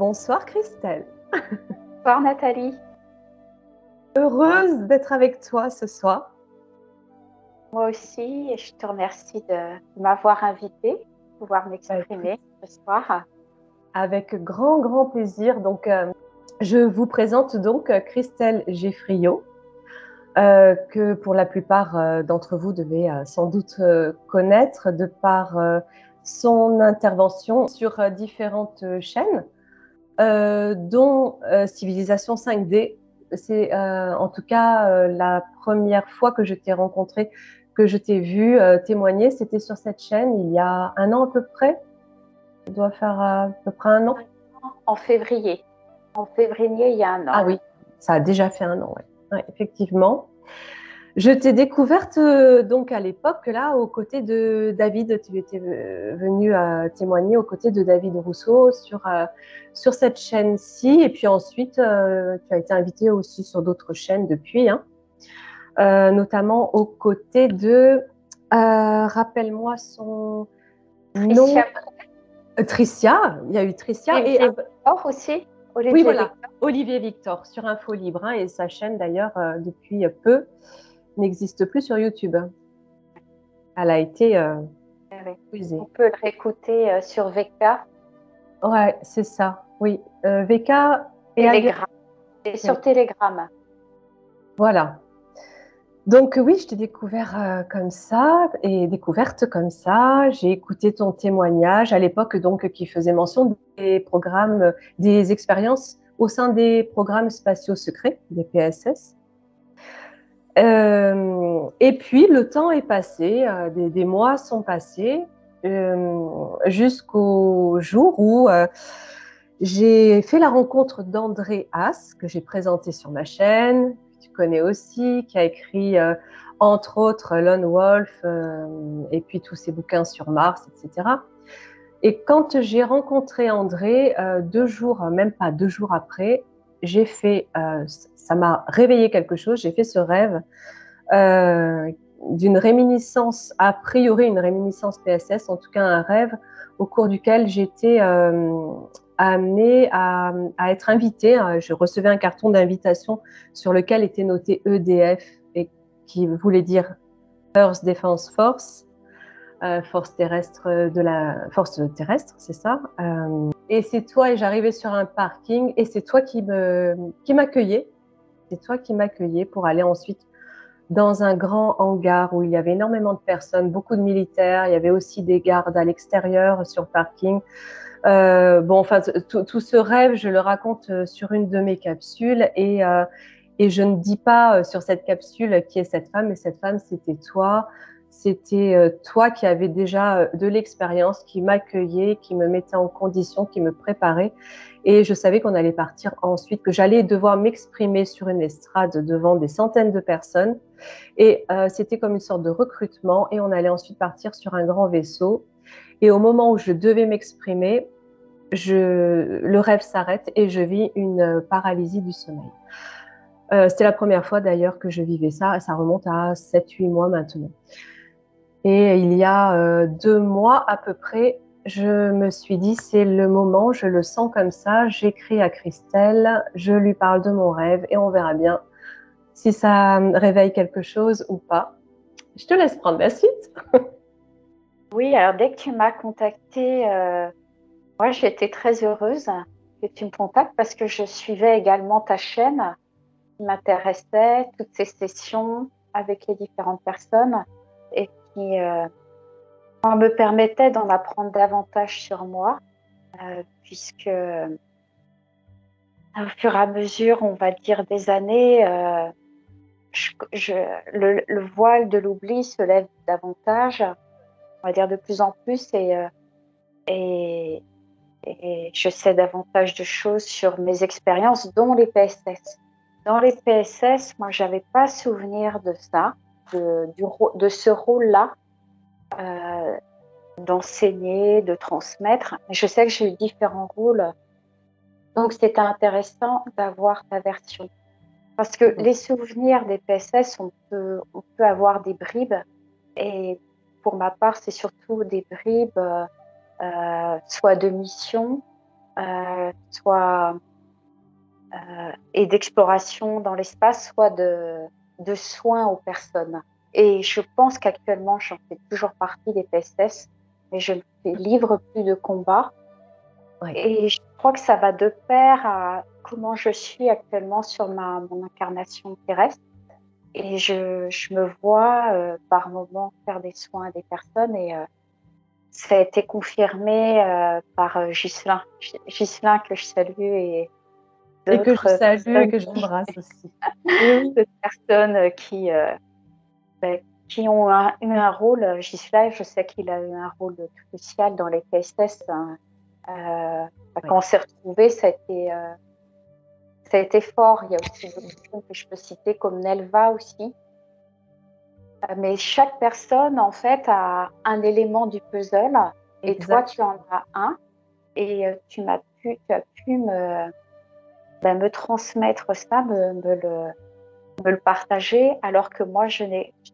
Bonsoir Christelle, Bonsoir Nathalie, heureuse d'être avec toi ce soir. moi aussi, et je te remercie de m'avoir invitée, de pouvoir Bah, écoute, m'exprimer ce soir. avec grand plaisir. Je vous présente Christelle Geffriot, que pour la plupart d'entre vous devez sans doute connaître de par son intervention sur différentes chaînes, dont Civilisation 5D. C'est en tout cas la première fois que je t'ai rencontrée, que je t'ai vu témoigner, c'était sur cette chaîne il y a un an à peu près. Ça doit faire à peu près un an. En février. En février, il y a un an. Ah oui, ça a déjà fait un an, ouais. Ouais, effectivement. Je t'ai découverte donc à l'époque là aux côtés de David. Tu étais venu témoigner aux côtés de David Rousseau sur cette chaîne-ci, et puis ensuite tu as été invitée aussi sur d'autres chaînes depuis, hein, notamment aux côtés de rappelle-moi son nom. Tricia, Tricia. Il y a eu Tricia et Olivier Victor aussi. oui, Olivier voilà, Victor. Olivier Victor sur Info Libre, hein, et sa chaîne d'ailleurs depuis peu n'existe plus sur YouTube. Elle a été Oui. usée. On peut le réécouter sur VK, Ouais, c'est ça. Oui, VK et Alien. Telegram. Et Oui, sur Telegram. voilà. Donc oui, je t'ai découvert comme ça et découverte comme ça. J'ai écouté ton témoignage à l'époque donc qui faisait mention des programmes, des expériences au sein des programmes spatiaux secrets, des PSS. Et puis le temps est passé, des mois sont passés, jusqu'au jour où j'ai fait la rencontre d'André Haas, que j'ai présenté sur ma chaîne, que tu connais aussi, qui a écrit entre autres Lone Wolf, et puis tous ses bouquins sur Mars, etc. Et quand j'ai rencontré André, 2 jours, même pas 2 jours après, j'ai fait, ça m'a réveillé quelque chose, j'ai fait ce rêve d'une réminiscence, a priori une réminiscence PSS, en tout cas un rêve au cours duquel j'étais amenée à être invitée. Je recevais un carton d'invitation sur lequel était noté EDF, et qui voulait dire Earth Defense Force, force terrestre de la force terrestre, c'est ça. Et c'est toi, et j'arrivais sur un parking, et c'est toi qui m'accueillais. C'est toi qui m'accueillais pour aller ensuite dans un grand hangar où il y avait énormément de personnes, beaucoup de militaires. Il y avait aussi des gardes à l'extérieur sur le parking. Bon, enfin, tout ce rêve, je le raconte sur une de mes capsules, et je ne dis pas sur cette capsule qui est cette femme, mais cette femme, c'était toi. C'était toi qui avais déjà de l'expérience, qui m'accueillait, qui me mettait en condition, qui me préparait. Et je savais qu'on allait partir ensuite, que j'allais devoir m'exprimer sur une estrade devant des centaines de personnes. Et c'était comme une sorte de recrutement, et on allait ensuite partir sur un grand vaisseau. Et au moment où je devais m'exprimer, le rêve s'arrête et je vis une paralysie du sommeil. C'était la première fois d'ailleurs que je vivais ça. Ça remonte à 7-8 mois maintenant. Et il y a 2 mois à peu près, je me suis dit, c'est le moment, je le sens comme ça. J'écris à Christelle, je lui parle de mon rêve et on verra bien si ça réveille quelque chose ou pas. Je te laisse prendre la suite. Oui, alors dès que tu m'as contactée, moi j'étais très heureuse que tu me contactes parce que je suivais également ta chaîne qui m'intéressait, toutes ces sessions avec les différentes personnes et qui me permettaient d'en apprendre davantage sur moi, puisque au fur et à mesure, on va dire des années, le voile de l'oubli se lève davantage, on va dire de plus en plus, et, et je sais davantage de choses sur mes expériences, dont les PSS. Dans les PSS, moi, j'avais pas souvenir de ça, de ce rôle-là, euh, d'enseigner, de transmettre. Mais je sais que j'ai eu différents rôles, donc c'était intéressant d'avoir ta version. Parce que les souvenirs des PSS, on peut avoir des bribes, et pour ma part, c'est surtout des bribes, soit de mission, soit et d'exploration dans l'espace, soit de soins aux personnes. Et je pense qu'actuellement, j'en fais toujours partie des PSS, mais je ne fais livre plus de combat. Oui, Et je crois que ça va de pair à comment je suis actuellement sur mon incarnation terrestre. Et je me vois par moments faire des soins à des personnes et ça a été confirmé par Ghislain. Ghislain que je salue et et que je d'autres salue et personnes, que j'embrasse aussi. Et oui, d'autres personnes bah, qui ont eu un rôle. Ghislain, je sais qu'il a eu un rôle crucial dans les PSS. Hein. oui, Quand on s'est retrouvés, ça a été fort. Il y a aussi d'autres personnes que je peux citer comme Nelva aussi. Mais chaque personne, en fait, a un élément du puzzle et toi, exact. tu en as un et tu as pu me transmettre ça, me le partager alors que moi, je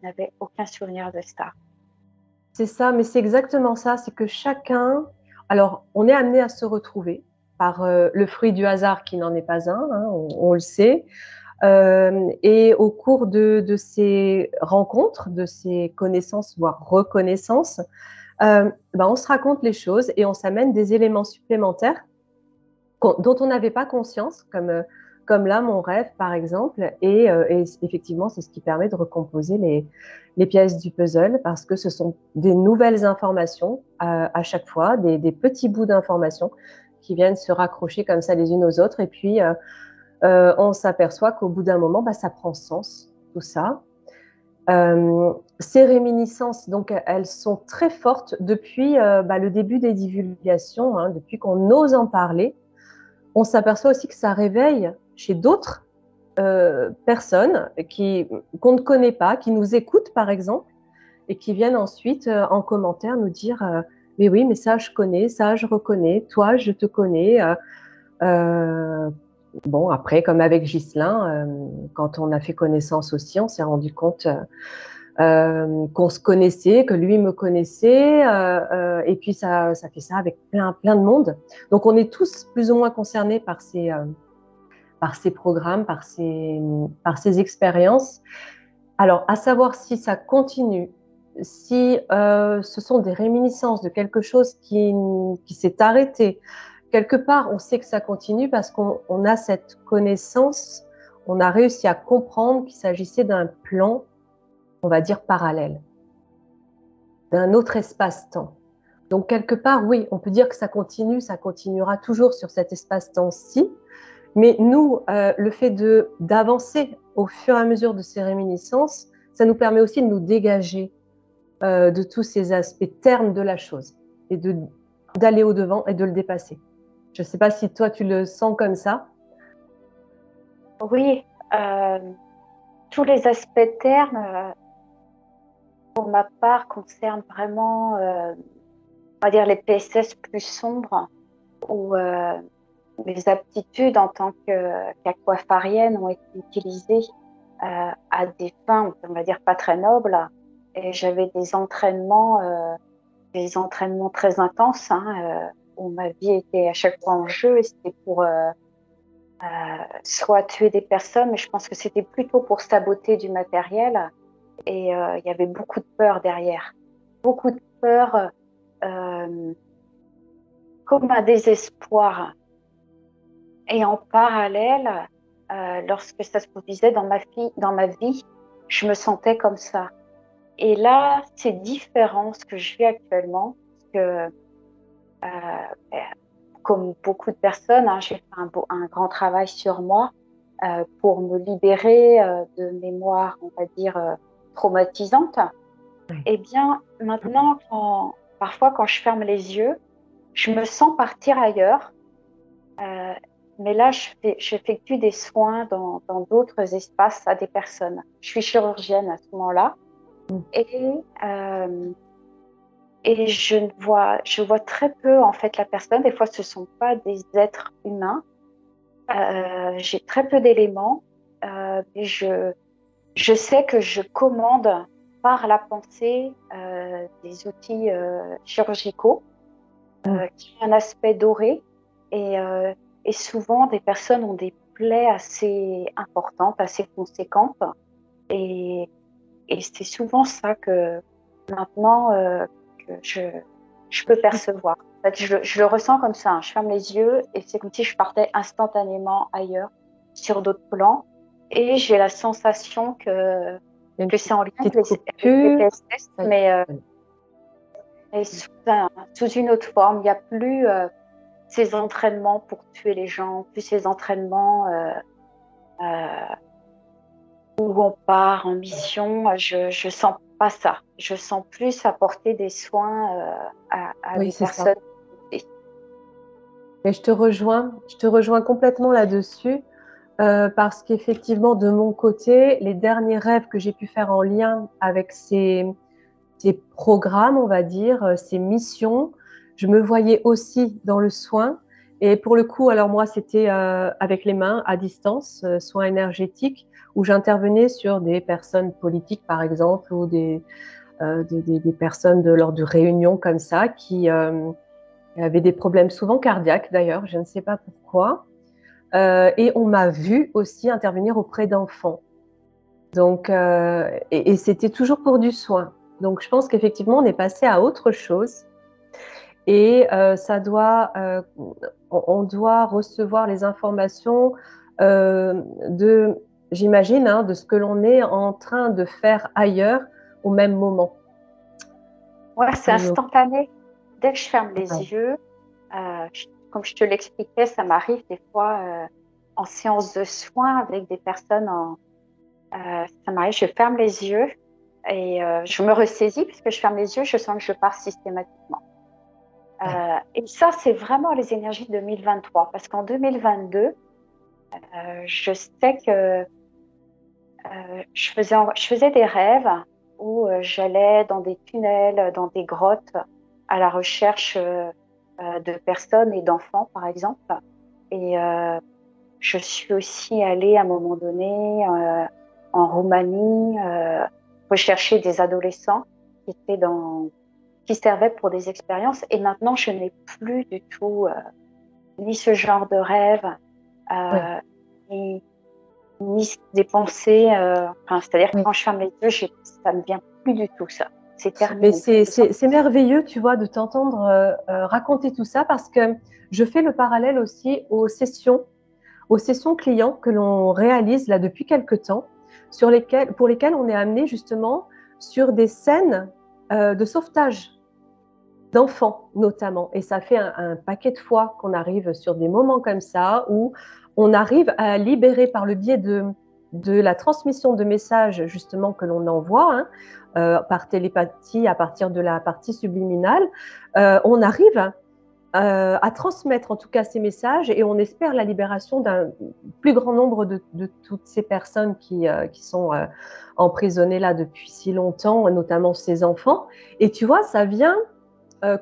n'avais aucun souvenir de ça. C'est ça, mais c'est exactement ça, c'est que chacun, alors on est amené à se retrouver par le fruit du hasard qui n'en est pas un, hein, on le sait. Et au cours de ces rencontres, de ces connaissances, voire reconnaissances, ben on se raconte les choses et on s'amène des éléments supplémentaires dont on n'avait pas conscience, comme là, mon rêve, par exemple. Et effectivement, c'est ce qui permet de recomposer les pièces du puzzle parce que ce sont des nouvelles informations à chaque fois, des petits bouts d'informations qui viennent se raccrocher comme ça les unes aux autres. Et puis, on s'aperçoit qu'au bout d'un moment, bah, ça prend sens, tout ça. Ces réminiscences, donc, elles sont très fortes depuis le début des divulgations, hein, depuis qu'on ose en parler. On s'aperçoit aussi que ça réveille chez d'autres personnes qu'on ne connaît pas, qui nous écoutent par exemple, et qui viennent ensuite en commentaire nous dire mais oui, mais ça je connais, ça je reconnais, toi je te connais. Bon, après, comme avec Ghislain, quand on a fait connaissance aussi, on s'est rendu compte qu'on se connaissait, que lui me connaissait, et puis ça fait ça avec plein de monde. Donc on est tous plus ou moins concernés par ces programmes, par ces expériences. Alors, à savoir si ça continue, si ce sont des réminiscences de quelque chose qui s'est arrêté. Quelque part, on sait que ça continue parce qu'on a cette connaissance, on a réussi à comprendre qu'il s'agissait d'un plan, on va dire, parallèle, d'un autre espace-temps. Donc, quelque part, oui, on peut dire que ça continue, ça continuera toujours sur cet espace-temps-ci. Mais nous, le fait d'avancer au fur et à mesure de ces réminiscences, ça nous permet aussi de nous dégager de tous ces aspects ternes de la chose et d'aller au-devant et de le dépasser. Je ne sais pas si toi, tu le sens comme ça. Oui, tous les aspects termes, pour ma part, concernent vraiment, on va dire, les PSS plus sombres où mes aptitudes en tant qu'aquafarienne ont été utilisées à des fins, on va dire, pas très nobles. Et j'avais des entraînements très intenses, hein, où ma vie était à chaque fois en jeu et c'était pour soit tuer des personnes, mais je pense que c'était plutôt pour saboter du matériel. Et il y avait beaucoup de peur derrière. Beaucoup de peur, euh, comme un désespoir. Et en parallèle, lorsque ça se produisait dans ma vie, je me sentais comme ça. Et là, c'est différent ce que je vis actuellement, parce que euh, comme beaucoup de personnes, hein, j'ai fait un grand travail sur moi pour me libérer de mémoires, on va dire, traumatisantes. Oui. Eh bien, maintenant, parfois, quand je ferme les yeux, je me sens partir ailleurs. Euh, mais là, j'effectue des soins dans d'autres espaces à des personnes. Je suis chirurgienne à ce moment-là. Et, euh, et je vois très peu, en fait, la personne. Des fois, ce ne sont pas des êtres humains. J'ai très peu d'éléments. Mais je sais que je commande par la pensée des outils chirurgicaux qui ont un aspect doré. et souvent, des personnes ont des plaies assez importantes, assez conséquentes. Et, et c'est souvent ça que maintenant que je peux percevoir. En fait, je le ressens comme ça, hein. Je ferme les yeux et c'est comme si je partais instantanément ailleurs, sur d'autres plans. Et j'ai la sensation Il y a une que c'est en lien petite avec les coupure. PSS, Ça y est. mais sous une autre forme. Il n'y a plus ces entraînements pour tuer les gens, plus ces entraînements euh, où on part en mission. Je sens pas ça. Je sens plus apporter des soins à Oui, des c'est ça. personnes. Et je te rejoins complètement là-dessus, parce qu'effectivement, de mon côté, les derniers rêves que j'ai pu faire en lien avec ces programmes, on va dire, ces missions, je me voyais aussi dans le soin. Et pour le coup, alors moi, c'était avec les mains, à distance, soins énergétiques, où j'intervenais sur des personnes politiques, par exemple, ou des personnes lors de réunions comme ça, qui avaient des problèmes souvent cardiaques, d'ailleurs, je ne sais pas pourquoi. Et on m'a vu aussi intervenir auprès d'enfants. Donc, et c'était toujours pour du soin. Donc, je pense qu'effectivement, on est passé à autre chose et on doit recevoir les informations de, j'imagine, hein, de ce que l'on est en train de faire ailleurs au même moment. Ouais, c'est Donc, instantané. Dès que je ferme ouais. les yeux, comme je te l'expliquais, ça m'arrive des fois en séance de soins avec des personnes. Ça m'arrive, je ferme les yeux et je me ressaisis parce que je ferme les yeux, je sens que je pars systématiquement. Ouais. Et ça, c'est vraiment les énergies de 2023 parce qu'en 2022, je sais que je faisais des rêves où j'allais dans des tunnels, dans des grottes à la recherche de personnes et d'enfants, par exemple. Et je suis aussi allée à un moment donné en Roumanie rechercher des adolescents qui servaient pour des expériences. Et maintenant, je n'ai plus du tout ni ce genre de rêve, Ouais. euh, ni, ni des pensées. C'est-à-dire que Ouais. quand je ferme les yeux, ça ne vient plus du tout, ça. C'est Mais terminé. c'est merveilleux, tu vois, de t'entendre raconter tout ça parce que je fais le parallèle aussi aux sessions clients que l'on réalise là depuis quelque temps, pour lesquelles on est amené justement sur des scènes de sauvetage d'enfants notamment. Et ça fait un paquet de fois qu'on arrive sur des moments comme ça où on arrive à libérer par le biais de la transmission de messages justement que l'on envoie, hein, par télépathie à partir de la partie subliminale, on arrive à transmettre en tout cas ces messages et on espère la libération d'un plus grand nombre de toutes ces personnes qui sont emprisonnées là depuis si longtemps, notamment ces enfants. Et tu vois, ça vient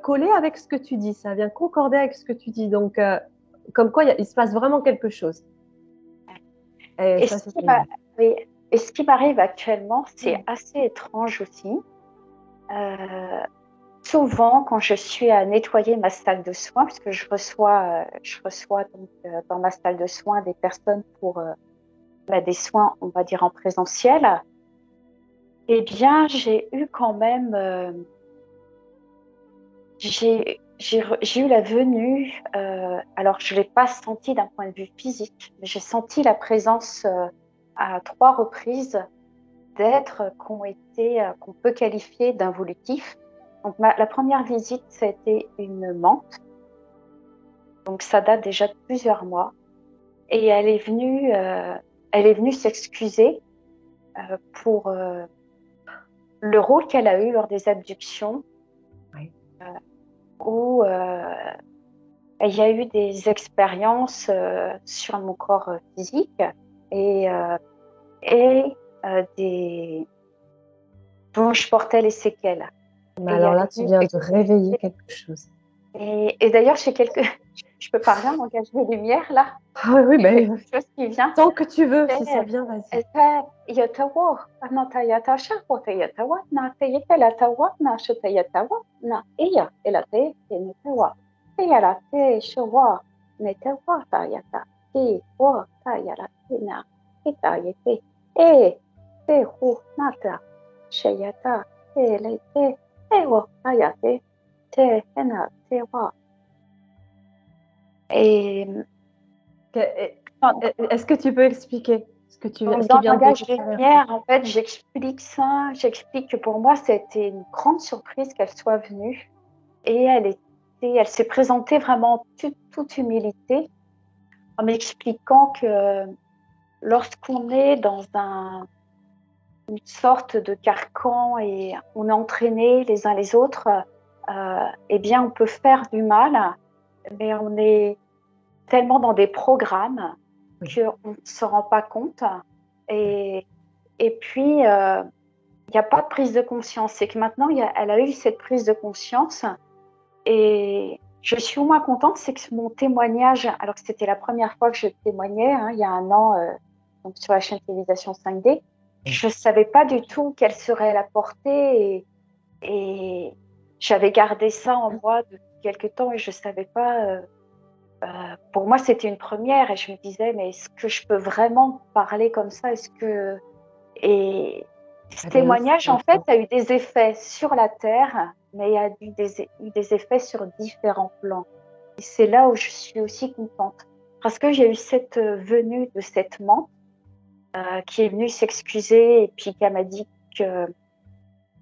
coller avec ce que tu dis, ça vient concorder avec ce que tu dis. Donc, comme quoi, il se passe vraiment quelque chose. Et Et ça, ce c'est qui génial. oui. Et ce qui m'arrive actuellement, c'est Mm. assez étrange aussi. Euh, Souvent, quand je suis à nettoyer ma salle de soins, parce que je reçois donc dans ma salle de soins des personnes pour des soins, on va dire en présentiel, eh bien, j'ai eu quand même, j'ai eu la venue. Alors, je l'ai pas senti d'un point de vue physique, mais j'ai senti la présence à 3 reprises d'êtres qu'on peut qualifier d'involutifs. Donc, la première visite, ça a été une menthe. Donc, ça date déjà de plusieurs mois. Et elle est venue s'excuser pour le rôle qu'elle a eu lors des abductions, Oui. où il y a eu des expériences sur mon corps physique et, euh, et dont je portais les séquelles. Mais Et alors elle là, est tu venue viens de réveiller s'excuser. quelque chose. Et d'ailleurs, je peux parler en langage des lumières là. Ah oui, oui, Il y a quelque ben, chose qui vient. tant que tu veux, si ça C'est vient, vas-y. يتوه أنا تيتشا وتيتوتنا تيتلا توتنا شتيتوتنا إيا إلى تي ينتوا إيا لا تي شوا nete wata yata, ki wata yara tina, kita yete, e, te hu nata, sheyata, te lete, e wata yate, te hena, te wa. Et Est-ce que tu peux expliquer ce donc, qui dans le vient de langage te des traverser? lumières, en fait, j'explique ça. J'explique que pour moi, c'était une grande surprise qu'elle soit venue. Et elle s'est présentée vraiment en toute humilité, en m'expliquant que lorsqu'on est dans une sorte de carcan et on est entraînés les uns les autres, eh bien, on peut faire du mal, mais on est tellement dans des programmes Oui. qu'on ne se rend pas compte. Et, et puis, il n'y a pas de prise de conscience. C'est que maintenant, elle a eu cette prise de conscience. Et je suis au moins contente, c'est que mon témoignage, alors que c'était la première fois que je témoignais, hein, il y a un an, donc sur la chaîne Télévision 5D, je ne savais pas du tout quelle serait la portée et j'avais gardé ça en moi depuis quelque temps et je ne savais pas. Pour moi, c'était une première et je me disais, mais est-ce que je peux vraiment parler comme ça? Et ce Eh bien, oui, témoignage, en fait, a eu des effets sur la Terre, mais il y a eu des effets sur différents plans. Et c'est là où je suis aussi contente. Parce que j'ai eu cette venue de cette menthe qui est venue s'excuser et puis qui m'a dit que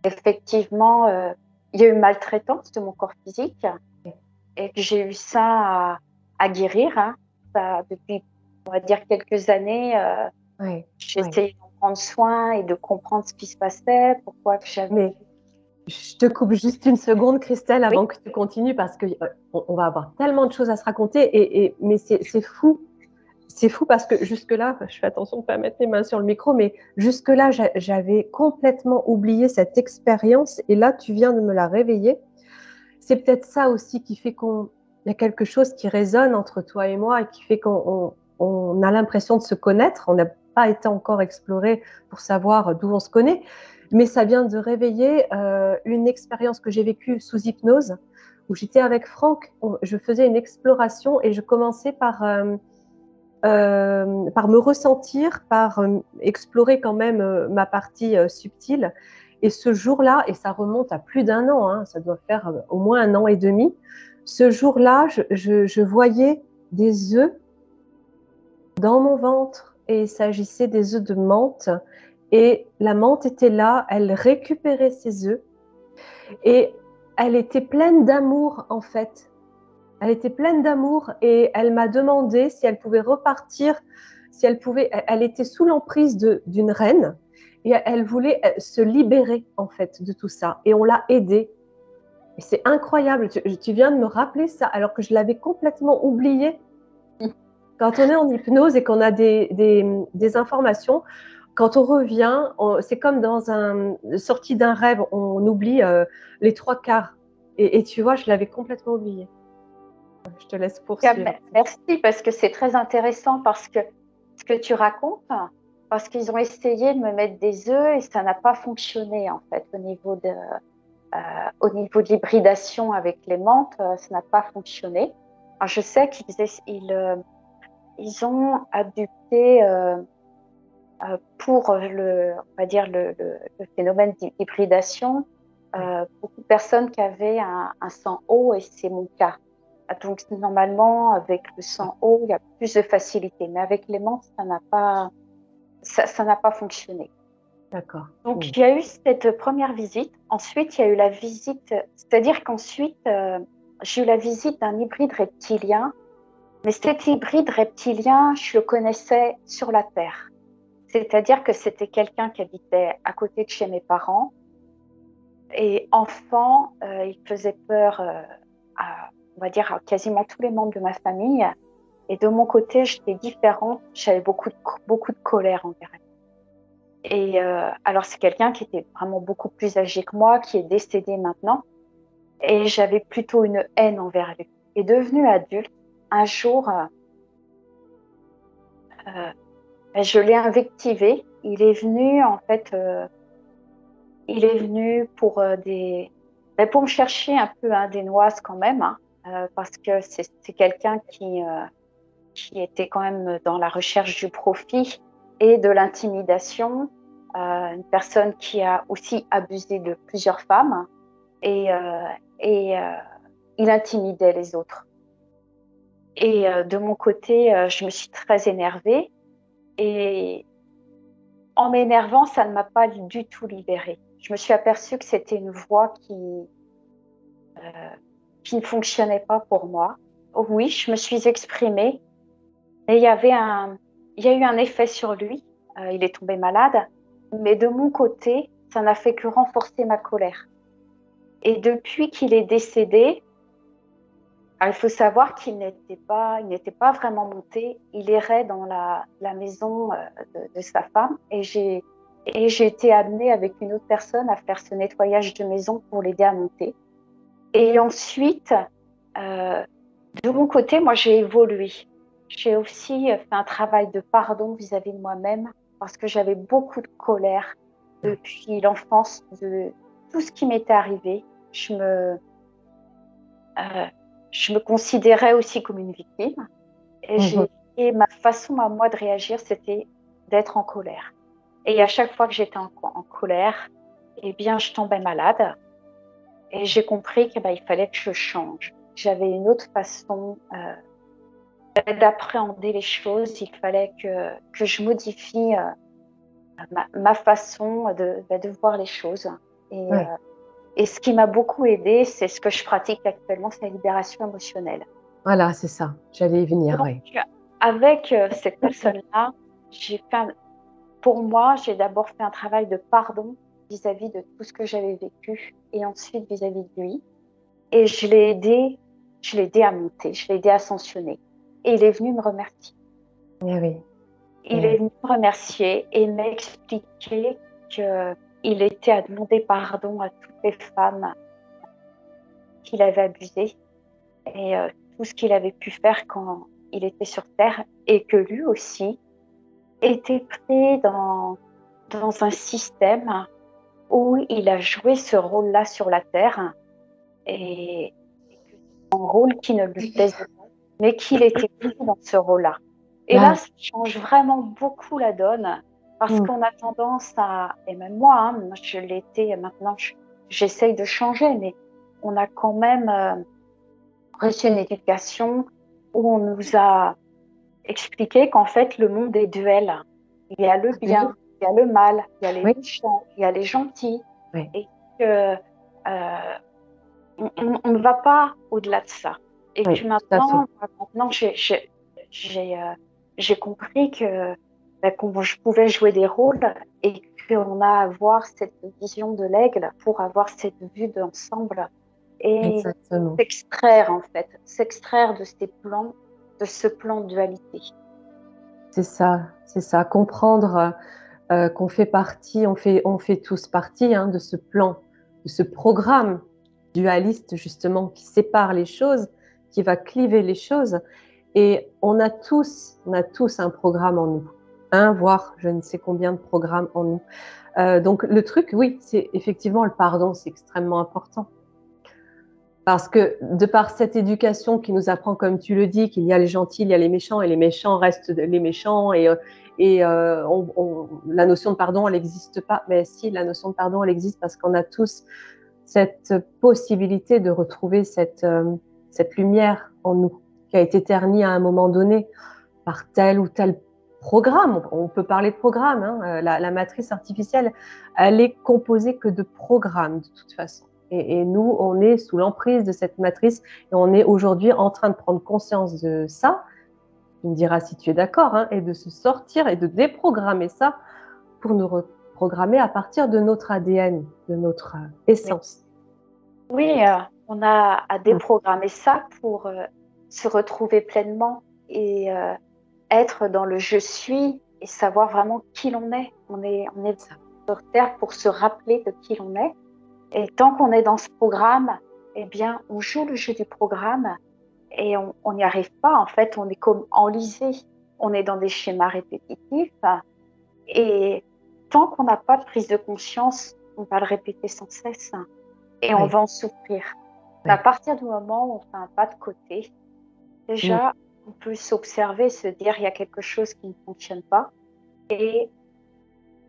effectivement, il y a eu maltraitance de mon corps physique et que j'ai eu ça à guérir. Hein. Ça, depuis, on va dire, quelques années, oui, j'ai oui. essayé d'en prendre soin et de comprendre ce qui se passait, pourquoi que j'avais. Mais je te coupe juste une seconde, Christelle, Oui, avant que tu continues, parce qu'on on va avoir tellement de choses à se raconter. Mais c'est fou. C'est fou parce que jusque-là, je fais attention de ne pas mettre les mains sur le micro, mais jusque-là, j'avais complètement oublié cette expérience. Et là, tu viens de me la réveiller. C'est peut-être ça aussi qui fait qu'il y a quelque chose qui résonne entre toi et moi et qui fait qu'on a l'impression de se connaître. On n'a pas été encore exploré pour savoir d'où on se connaît, mais ça vient de réveiller une expérience que j'ai vécue sous hypnose, où j'étais avec Franck, je faisais une exploration et je commençais par me ressentir, par explorer quand même ma partie subtile. Et ce jour-là, et ça remonte à plus d'un an, hein, ça doit faire au moins un an et demi, ce jour-là, je voyais des œufs dans mon ventre et il s'agissait des œufs de menthe. Et la menthe était là, elle récupérait ses œufs et elle était pleine d'amour en fait. Elle était pleine d'amour et elle m'a demandé si elle pouvait repartir, si elle pouvait. Elle était sous l'emprise d'une reine et elle voulait se libérer en fait de tout ça. Et on l'a aidée. Et c'est incroyable. Tu viens de me rappeler ça alors que je l'avais complètement oublié. Quand on est en hypnose et qu'on a des informations, quand on revient, c'est comme dans sortie d'un rêve, on oublie les trois quarts. Et tu vois, je l'avais complètement oublié. Je te laisse poursuivre. merci parce que c'est très intéressant parce que ce que tu racontes, parce qu'ils ont essayé de me mettre des œufs et ça n'a pas fonctionné en fait au niveau de l'hybridation avec les menthes, ça n'a pas fonctionné. Alors, je sais ils ont adopté pour on va dire le phénomène d'hybridation beaucoup de personnes qui avaient un sang haut et c'est mon cas. Donc normalement avec le sang haut il y a plus de facilité, mais avec les menthes ça n'a pas fonctionné. D'accord. Donc il y a eu cette première visite. Ensuite il y a eu la visite, c'est-à-dire qu'ensuite j'ai eu la visite d'un hybride reptilien. Mais cet hybride reptilien, je le connaissais sur la Terre. C'est-à-dire que c'était quelqu'un qui habitait à côté de chez mes parents. Et enfant, il faisait peur on va dire, à quasiment tous les membres de ma famille. Et de mon côté, j'étais différente. J'avais beaucoup de colère envers elle. Et alors, c'est quelqu'un qui était vraiment beaucoup plus âgé que moi, qui est décédé maintenant. Et j'avais plutôt une haine envers lui. Et devenu adulte, un jour, je l'ai invectivé. Il est venu, en fait, il est venu pour pour me chercher un peu des noises quand même. Hein. parce que c'est quelqu'un qui était quand même dans la recherche du profit et de l'intimidation, une personne qui a aussi abusé de plusieurs femmes et, il intimidait les autres. Et de mon côté, je me suis très énervée et en m'énervant, ça ne m'a pas du tout libérée. Je me suis aperçue que c'était une voie qui ne fonctionnait pas pour moi. Oui, je me suis exprimée, mais il y a eu un effet sur lui. Il est tombé malade, mais de mon côté, ça n'a fait que renforcer ma colère. Et depuis qu'il est décédé, il faut savoir qu'il n'était pas vraiment monté. Il errait dans la maison de sa femme et j'ai été amenée avec une autre personne à faire ce nettoyage de maison pour l'aider à monter. Et ensuite, euh, de mon côté, moi, j'ai évolué. J'ai aussi fait un travail de pardon vis-à-vis de moi-même parce que j'avais beaucoup de colère depuis l'enfance de tout ce qui m'était arrivé. Euh, je me considérais aussi comme une victime Mhm. et ma façon à moi de réagir, c'était d'être en colère. Et à chaque fois que j'étais en colère, eh bien, je tombais malade et j'ai compris qu'il fallait que je change. J'avais une autre façon d'appréhender les choses. Il fallait que je modifie ma façon de voir les choses. Et, Ouais. euh, et ce qui m'a beaucoup aidée, c'est ce que je pratique actuellement, c'est la libération émotionnelle. Voilà, c'est ça. J'allais y venir, Donc, oui. avec cette personne-là, pour moi, j'ai d'abord fait un travail de pardon vis-à-vis de tout ce que j'avais vécu et ensuite vis-à-vis de lui. Et je l'ai aidé à monter, je l'ai aidé à ascensionner. Et il est venu me remercier. Eh oui. Il Eh est venu me remercier et m'expliquer qu'il était à demander pardon à toutes les femmes qu'il avait abusées et tout ce qu'il avait pu faire quand il était sur Terre et que lui aussi était pris dans un système où il a joué ce rôle-là sur la Terre et un rôle qui ne lui plaisait pas, mais qu'il était pris dans ce rôle-là. Et là, ben, ça change vraiment beaucoup la donne parce mm, qu'on a tendance à, et même moi, hein, moi je l'ai été, maintenant j'essaye de changer, mais on a quand même reçu une éducation où on nous a expliqué qu'en fait le monde est duel. Il y a le oui, bien, il y a le mal, il y a les oui, méchants, il y a les gentils, oui, et que on ne va pas au-delà de ça. Et oui, que tout à fait. maintenant j'ai compris que je pouvais jouer des rôles et qu'on a à avoir cette vision de l'aigle pour avoir cette vue d'ensemble et Exactement. s'extraire en fait, s'extraire de ces plans, de ce plan de dualité. C'est ça, c'est ça. Comprendre qu'on fait partie, on fait tous partie de ce plan, de ce programme dualiste justement qui sépare les choses, qui va cliver les choses. Et on a tous un programme en nous, voire je ne sais combien de programmes en nous. Donc le truc, oui, c'est effectivement le pardon, c'est extrêmement important. Parce que de par cette éducation qui nous apprend, comme tu le dis, qu'il y a les gentils, il y a les méchants, et les méchants restent les méchants, la notion de pardon, elle n'existe pas. Mais si, la notion de pardon, elle existe parce qu'on a tous cette possibilité de retrouver cette lumière en nous, qui a été ternie à un moment donné par tel ou tel programme. On peut parler de programme. La matrice artificielle, elle est composée que de programmes de toute façon. Et nous, on est sous l'emprise de cette matrice et on est aujourd'hui en train de prendre conscience de ça. Tu me diras si tu es d'accord, et de se sortir et de déprogrammer ça pour nous reprogrammer à partir de notre ADN, de notre Mais essence. oui, on a à déprogrammer ça pour se retrouver pleinement et être dans le je suis et savoir vraiment qui l'on est. On est sur Terre pour se rappeler de qui l'on est. Et tant qu'on est dans ce programme, eh bien, on joue le jeu du programme et on n'y arrive pas. En fait, on est comme enlisé. On est dans des schémas répétitifs. Et tant qu'on n'a pas de prise de conscience, on va le répéter sans cesse et on Oui, va en souffrir. À ouais. partir du moment où on fait un pas de côté, Mm. déjà, on peut s'observer, se dire, il y a quelque chose qui ne fonctionne pas et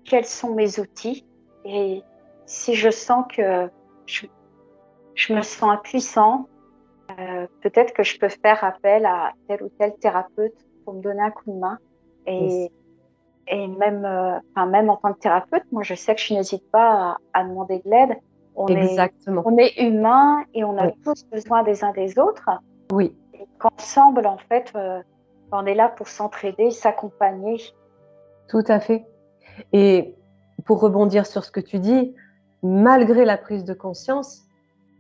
quels sont mes outils. Et si je sens que je, je me sens impuissant, peut-être que je peux faire appel à tel ou tel thérapeute pour me donner un coup de main. Yes. Et, et même, enfin, même en tant que thérapeute, moi, je sais que je n'hésite pas à demander de l'aide. Exactement. On est humain et on a Oui, tous besoin des uns des autres. oui, Et qu'ensemble, en fait, on est là pour s'entraider, s'accompagner. tout à fait. Et pour rebondir sur ce que tu dis, malgré la prise de conscience,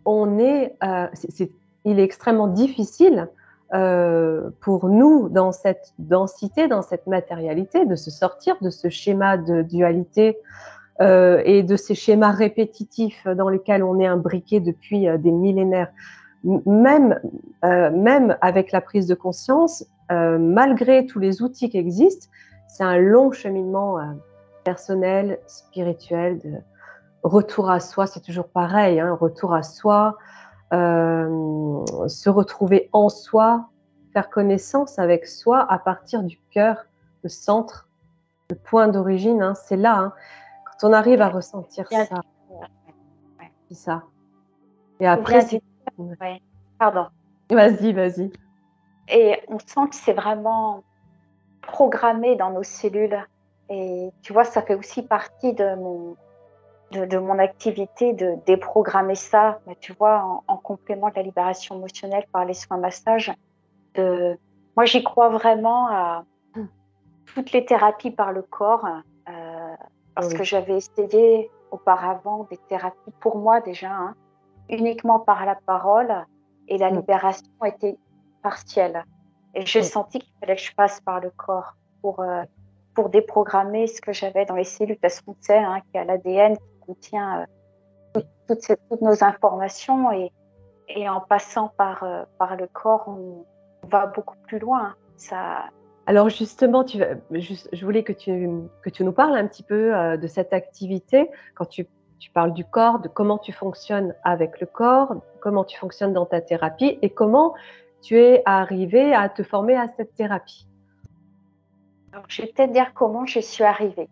on est, il est extrêmement difficile pour nous, dans cette densité, dans cette matérialité, de se sortir de ce schéma de dualité et de ces schémas répétitifs dans lesquels on est imbriqué depuis des millénaires. Même, même avec la prise de conscience, malgré tous les outils qui existent, c'est un long cheminement personnel, spirituel, de retour à soi, c'est toujours pareil, hein, retour à soi, se retrouver en soi, faire connaissance avec soi à partir du cœur, le centre, le point d'origine, hein, c'est là. Hein, quand on arrive à ressentir Bien ça, dit. Ouais. c'est ça. Et Faut après, bien c'est... dire. Ouais. Pardon. Vas-y, vas-y. Et on sent que c'est vraiment programmé dans nos cellules. Et tu vois, ça fait aussi partie de mon activité de déprogrammer ça. Mais tu vois, en complément de la libération émotionnelle par les soins massage, de... moi j'y crois vraiment à toutes les thérapies par le corps, parce que Oui. j'avais essayé auparavant des thérapies pour moi déjà, hein, uniquement par la parole, et la Mm, libération était partielle. Et j'ai mm, senti qu'il fallait que je passe par le corps pour déprogrammer ce que j'avais dans les cellules, parce qu'on sait hein, qu'il y a l'ADN qui contient toutes nos informations, et en passant par le corps, on va beaucoup plus loin. Ça, alors justement, je voulais que tu nous parles un petit peu de cette activité, quand tu parles du corps, de comment tu fonctionnes avec le corps, comment tu fonctionnes dans ta thérapie et comment tu es arrivé à te former à cette thérapie. alors, je vais peut-être dire comment j'y suis arrivée.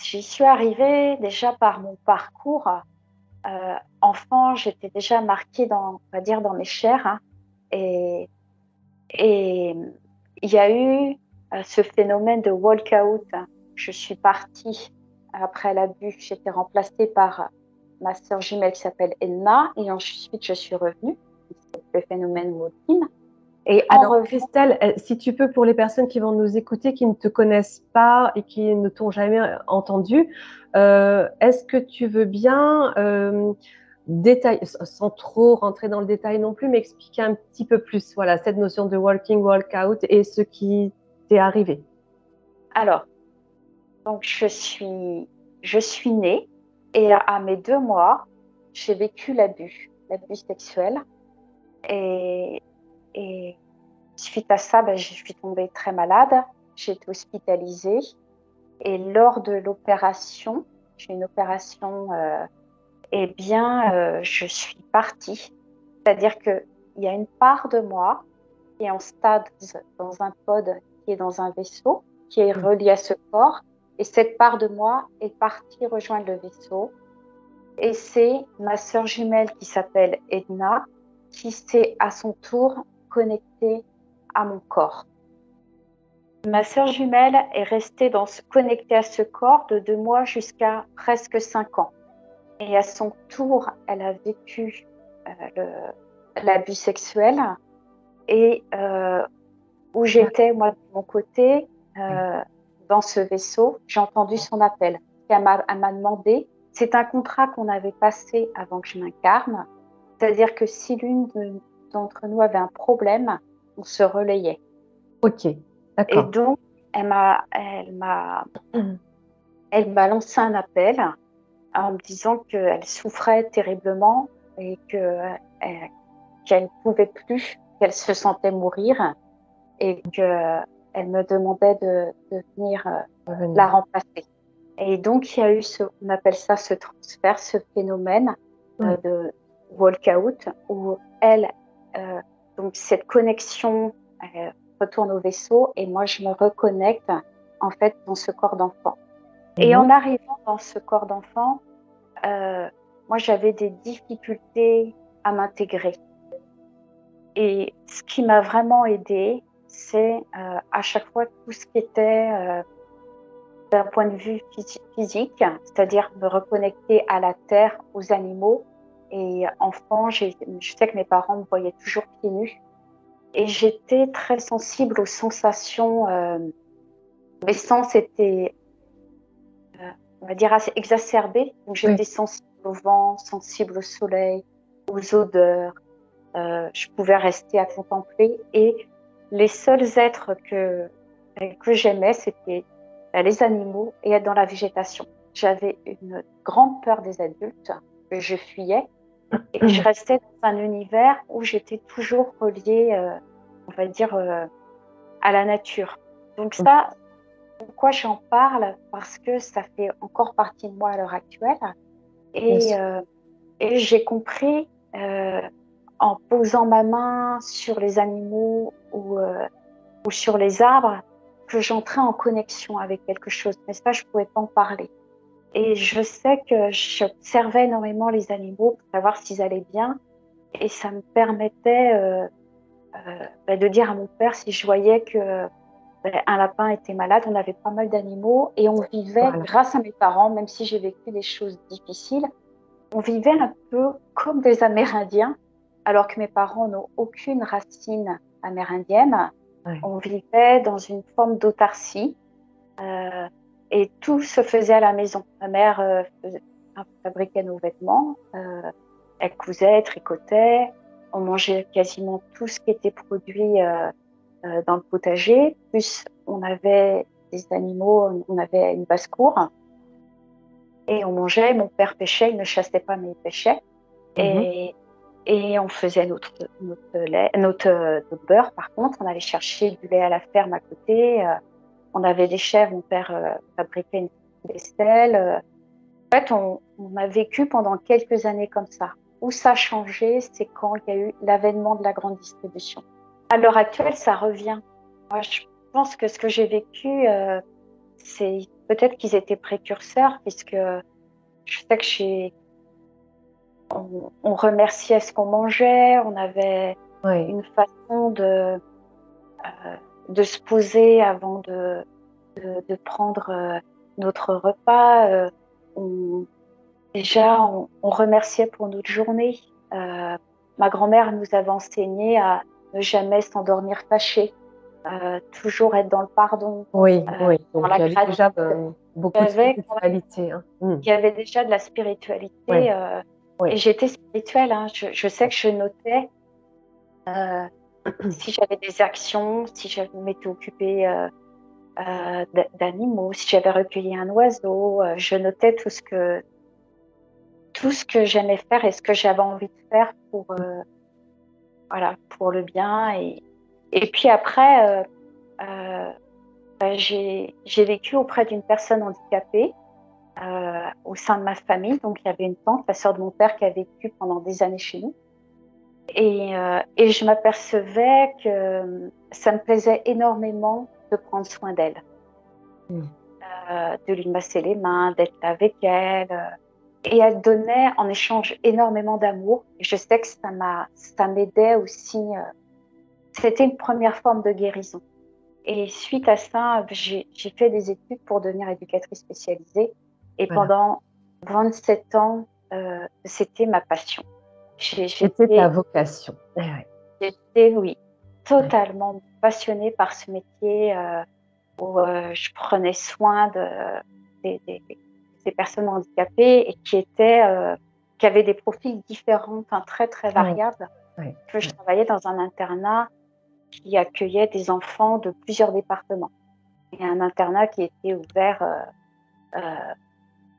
J'y suis arrivée déjà par mon parcours. Enfant, j'étais déjà marquée on va dire, dans mes chairs, hein, et, et il y a eu ce phénomène de walk-out. Je suis partie après l'abus. J'étais remplacée par ma sœur jumelle qui s'appelle Edna, et ensuite je suis revenue. C'est le phénomène walk-in. Et en Alors, revenant, Christelle, si tu peux, pour les personnes qui vont nous écouter, qui ne te connaissent pas et qui ne t'ont jamais entendu, est-ce que tu veux bien détailler, sans trop rentrer dans le détail non plus, mais expliquer un petit peu plus, voilà, cette notion de walking, walk out et ce qui t'est arrivé. alors, donc je suis née, et à mes 2 mois, j'ai vécu l'abus sexuel, et et suite à ça, je suis tombée très malade. J'ai été hospitalisée, et lors de l'opération, j'ai une opération, eh bien, je suis partie. C'est-à-dire qu'il y a une part de moi qui est en stade dans un pod, qui est dans un vaisseau, qui est Mm. relié à ce corps, et cette part de moi est partie rejoindre le vaisseau. Et c'est ma sœur jumelle qui s'appelle Edna qui s'est à son tour connectée à mon corps. Ma sœur jumelle est restée connectée à ce corps de 2 mois jusqu'à presque 5 ans. Et à son tour, elle a vécu l'abus sexuel, et où j'étais, moi, de mon côté, euh, dans ce vaisseau, j'ai entendu son appel. Elle m'a demandé, c'est un contrat qu'on avait passé avant que je m'incarne, c'est-à-dire que si d'entre nous avait un problème, on se relayait. Ok, Et d'accord. donc, elle m'a lancé un appel en me disant qu'elle souffrait terriblement, et qu'elle ne pouvait plus, qu'elle se sentait mourir, et qu'elle me demandait de venir la Revenir. remplacer. Et donc, il y a eu on appelle ça ce transfert, ce phénomène Oui. de walk-out, où elle, donc cette connexion retourne au vaisseau et moi je me reconnecte en fait dans ce corps d'enfant. Et en arrivant dans ce corps d'enfant, moi j'avais des difficultés à m'intégrer. Et ce qui m'a vraiment aidée, c'est à chaque fois tout ce qui était d'un point de vue physique, c'est-à-dire me reconnecter à la terre, aux animaux. Et enfant, je sais que mes parents me voyaient toujours pieds nus. Et j'étais très sensible aux sensations. Mes sens étaient, on va dire, assez exacerbés. Donc Oui. j'étais sensible au vent, sensible au soleil, aux odeurs. Je pouvais rester à contempler. Et les seuls êtres que j'aimais, c'était les animaux et être dans la végétation. J'avais une grande peur des adultes que je fuyais et je restais dans un univers où j'étais toujours reliée, on va dire, à la nature. Donc ça, pourquoi j'en parle? Parce que ça fait encore partie de moi à l'heure actuelle Bien et, sûr. euh, et j'ai compris en posant ma main sur les animaux ou sur les arbres que j'entrais en connexion avec quelque chose. Mais ça, je ne pouvais pas en parler. Et je sais que j'observais énormément les animaux pour savoir s'ils allaient bien. Et ça me permettait de dire à mon père si je voyais que un lapin était malade. On avait pas mal d'animaux et on vivait, Voilà. grâce à mes parents, même si j'ai vécu des choses difficiles, on vivait un peu comme des Amérindiens, alors que mes parents n'ont aucune racine amérindienne. Ouais. On vivait dans une forme d'autarcie et tout se faisait à la maison. Ma mère fabriquait nos vêtements, elle cousait, tricotait, on mangeait quasiment tout ce qui était produit dans le potager, plus on avait des animaux, on avait une basse-cour et on mangeait. Mon père pêchait, il ne chassait pas mais il pêchait. Mhm. Et, et on faisait notre beurre. Par contre, on allait chercher du lait à la ferme à côté. On avait des chèvres, mon père fabriquait une vaisselle. En fait, on a vécu pendant quelques années comme ça. Où ça a changé, c'est quand il y a eu l'avènement de la grande distribution. À l'heure actuelle, ça revient. Moi, je pense que ce que j'ai vécu, c'est peut-être qu'ils étaient précurseurs, puisque je sais que on remerciait ce qu'on mangeait, on avait Oui. une façon de se poser avant de prendre notre repas. On, on remerciait pour notre journée. Ma grand-mère nous avait enseigné à ne jamais s'endormir fâché, toujours être dans le pardon, Oui, oui. dans Donc la il y avait déjà gratitude. beaucoup de J'avais quand même spiritualité, hein. Il y avait déjà de la spiritualité Oui, oui. et j'étais spirituelle, hein. Je sais que je notais si j'avais des actions, si je m'étais occupée d'animaux, si j'avais recueilli un oiseau, je notais tout ce que j'aimais faire et ce que j'avais envie de faire pour, voilà, pour le bien. Et puis après, j'ai vécu auprès d'une personne handicapée au sein de ma famille. Donc, il y avait une tante, la sœur de mon père, qui a vécu pendant des années chez nous. Et je m'apercevais que ça me plaisait énormément de prendre soin d'elle, Mm. de lui masser les mains, d'être là avec elle. Et elle donnait en échange énormément d'amour. Et je sais que ça m'aidait aussi. C'était une première forme de guérison. Et suite à ça, j'ai fait des études pour devenir éducatrice spécialisée. Et Voilà. pendant 27 ans, c'était ma passion. C'était ta vocation. Eh ouais. J'étais, oui, Ouais. totalement passionnée par ce métier où je prenais soin de ces personnes handicapées et qui avaient des profils différents, enfin très, très Ouais. variables. Ouais. Que je Ouais. travaillais dans un internat qui accueillait des enfants de plusieurs départements. Et un internat qui était ouvert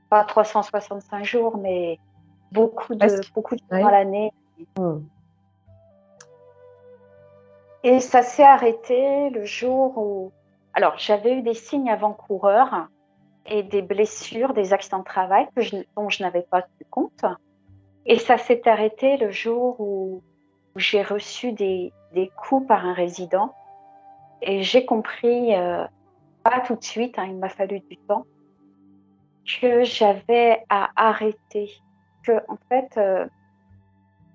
pas 365 jours, mais Presque. beaucoup de jours Oui. à l'année. Mm. Et ça s'est arrêté le jour où... Alors, j'avais eu des signes avant-coureurs et des blessures, des accidents de travail dont je n'avais pas tenu compte. Et ça s'est arrêté le jour où j'ai reçu des coups par un résident et j'ai compris, pas tout de suite, hein, il m'a fallu du temps, que j'avais à arrêter. Que en fait,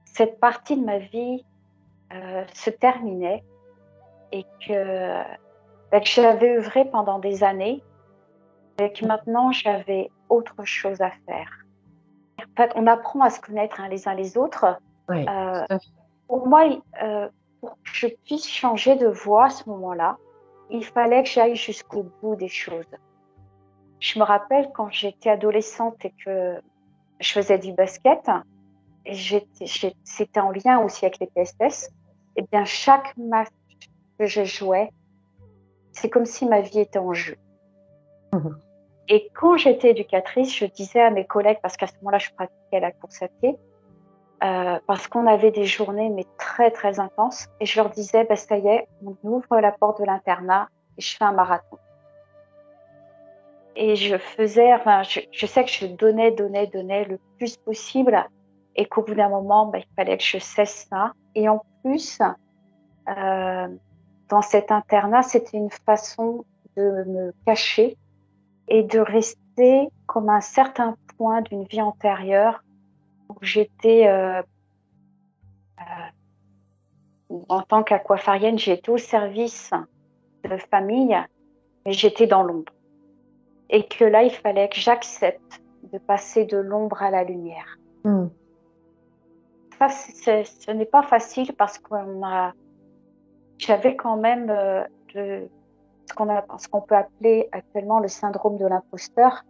cette partie de ma vie, se terminait et que j'avais œuvré pendant des années et que maintenant j'avais autre chose à faire. En fait, on apprend à se connaître, hein, les uns les autres. Oui, Heu, tout à fait. pour moi, pour que je puisse changer de voie à ce moment-là, il fallait que j'aille jusqu'au bout des choses. Je me rappelle quand j'étais adolescente et que je faisais du basket et c'était en lien aussi avec les PSS, et bien chaque match que je jouais, c'est comme si ma vie était en jeu. Mmh. Et quand j'étais éducatrice, je disais à mes collègues, parce qu'à ce moment-là, je pratiquais la course à pied, parce qu'on avait des journées mais très, très intenses, et je leur disais: «Bah, ça y est, on ouvre la porte de l'internat et je fais un marathon». Et je faisais, enfin, je sais que je donnais le plus possible et qu'au bout d'un moment, bah, il fallait que je cesse ça. Et en plus, dans cet internat, c'était une façon de me cacher et de rester comme à un certain point d'une vie antérieure où j'étais, en tant qu'aquafarienne, j'étais au service de famille, mais j'étais dans l'ombre. Et que là, il fallait que j'accepte de passer de l'ombre à la lumière. Mmh. Ça, ce n'est pas facile parce j'avais quand même, ce qu'on peut appeler actuellement le syndrome de l'imposteur,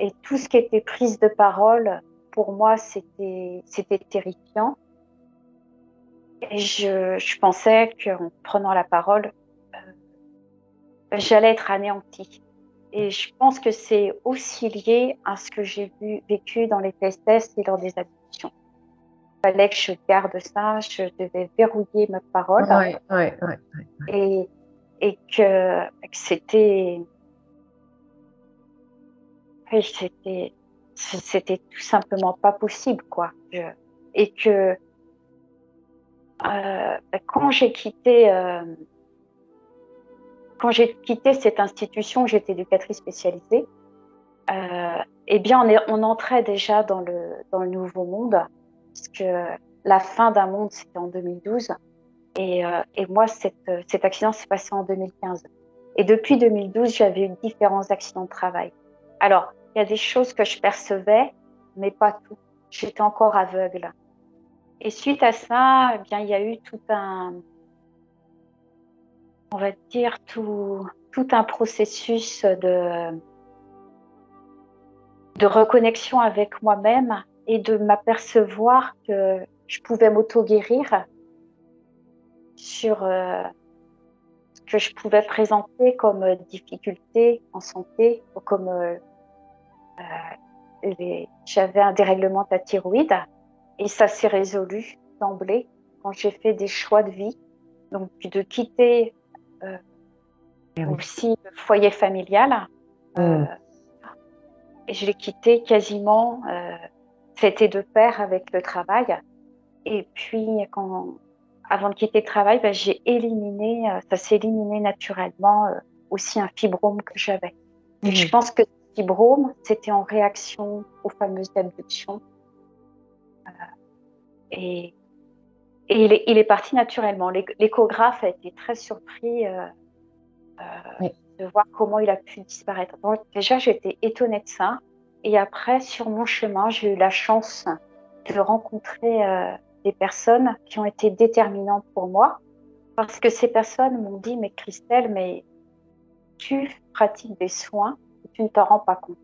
et tout ce qui était prise de parole, pour moi, c'était terrifiant, et je pensais qu'en prenant la parole, j'allais être anéantie, et je pense que c'est aussi lié à ce que j'ai vécu dans les PSS et lors des addictions. Il fallait que je garde ça, je devais verrouiller ma parole, Ouais, ouais, ouais, ouais. et que oui, c'était tout simplement pas possible, quoi. Et que, quand quand j'ai quitté cette institution où j'étais éducatrice spécialisée, et bien, on entrait déjà dans le nouveau monde, puisque la fin d'un monde, c'était en 2012, et moi, cet accident s'est passé en 2015. Et depuis 2012, j'avais eu différents accidents de travail. Alors, il y a des choses que je percevais, mais pas tout. J'étais encore aveugle. Et suite à ça, eh bien, il y a eu on va dire, tout un processus de reconnexion avec moi-même et de m'apercevoir que je pouvais m'auto-guérir sur ce que je pouvais présenter comme difficulté en santé, ou comme j'avais un dérèglement de la thyroïde, et ça s'est résolu d'emblée quand j'ai fait des choix de vie, donc de quitter Eh oui. aussi le foyer familial. Mmh. Et je l'ai quitté quasiment, c'était de pair avec le travail. Et puis avant de quitter le travail, bah, j'ai éliminé, ça s'est éliminé naturellement, aussi un fibrome que j'avais. Et je Mmh. pense que ce fibrome, c'était en réaction aux fameuses abductions, et il est parti naturellement. L'échographe a été très surpris, Oui. de voir comment il a pu disparaître. Donc déjà, j'étais étonnée de ça, et après sur mon chemin, j'ai eu la chance de rencontrer, des personnes qui ont été déterminantes pour moi, parce que ces personnes m'ont dit: «Mais Christelle, mais tu pratiques des soins et tu ne t'en rends pas compte».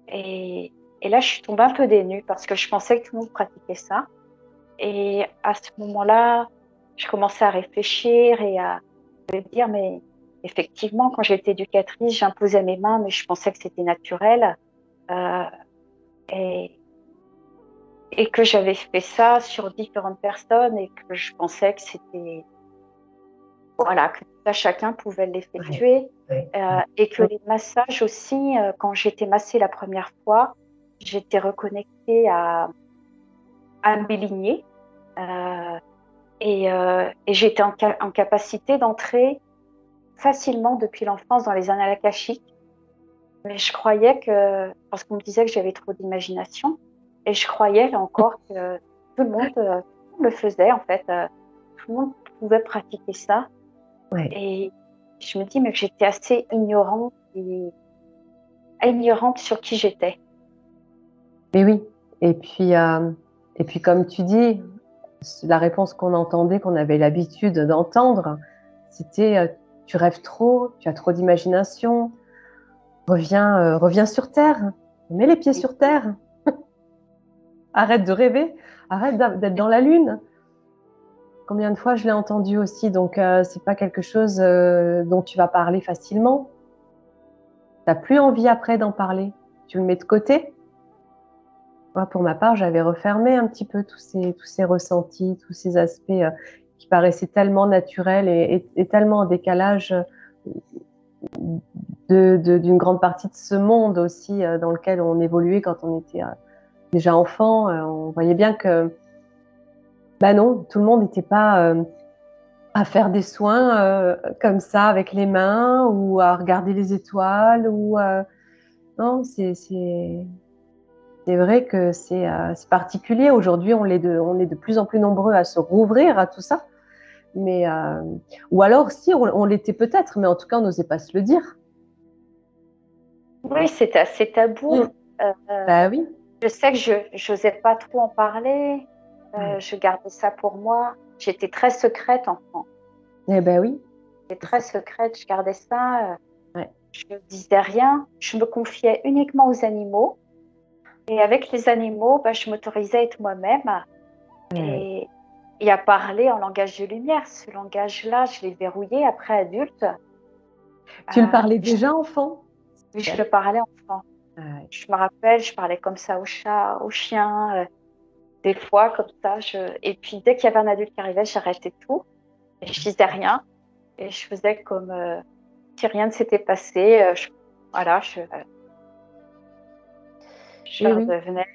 Et là, je suis tombée un peu des nues parce que je pensais que tout le monde pratiquait ça, et à ce moment-là, je commençais à réfléchir et à me dire: «Mais effectivement, quand j'étais éducatrice, j'imposais mes mains, mais je pensais que c'était naturel, heu et que j'avais fait ça sur différentes personnes et que je pensais que c'était, voilà, que tout à chacun pouvait Ouais, l'effectuer, ouais, et que ouais. les massages aussi, quand j'ai été massée la première fois, j'étais reconnectée à mes lignées euh, et j'étais en capacité d'entrer facilement depuis l'enfance dans les annales akashiques. Mais je croyais que, parce qu'on me disait que j'avais trop d'imagination, et je croyais là encore que tout le monde le faisait en fait. Tout le monde pouvait pratiquer ça. Ouais. Et je me dis, mais que j'étais assez ignorante sur qui j'étais. Mais oui. Et puis, comme tu dis, la réponse qu'on entendait, qu'on avait l'habitude d'entendre, c'était tu rêves trop, tu as trop d'imagination, reviens sur Terre, mets les pieds sur Terre, arrête de rêver, arrête d'être dans la Lune. Combien de fois je l'ai entendu aussi, donc c'est pas quelque chose dont tu vas parler facilement. T'as plus envie après d'en parler, tu le mets de côté. Moi, pour ma part, j'avais refermé un petit peu tous ces ressentis, tous ces aspects qui paraissaient tellement naturels et tellement en décalage d'une grande partie de ce monde aussi dans lequel on évoluait quand on était déjà enfant. On voyait bien que, bah non, tout le monde n'était pas à faire des soins comme ça avec les mains ou à regarder les étoiles ou non, c'est vrai que c'est particulier. Aujourd'hui, on est de plus en plus nombreux à se rouvrir à tout ça. Mais, ou alors, si, on l'était peut-être, mais en tout cas, on n'osait pas se le dire. Oui, c'était assez tabou. Mm. Bah oui. Je sais que je n'osais pas trop en parler. Ouais. Je gardais ça pour moi. J'étais très secrète enfant. Eh ben oui. J'étais très secrète, je gardais ça. Ouais. Je ne disais rien. Je me confiais uniquement aux animaux. Et avec les animaux, bah, je m'autorisais à être moi-même Ouais. et, et à parler en langage de lumière. Ce langage-là, je l'ai verrouillé après adulte. Tu le parlais Je, déjà enfant? je Ouais. le parlais enfant. Ouais. Je me rappelle, je parlais comme ça aux chats, aux chiens, des fois comme ça. Et puis dès qu'il y avait un adulte qui arrivait, j'arrêtais tout et je disais rien. Et je faisais comme si rien ne s'était passé. Voilà, je Et oui, redevenais.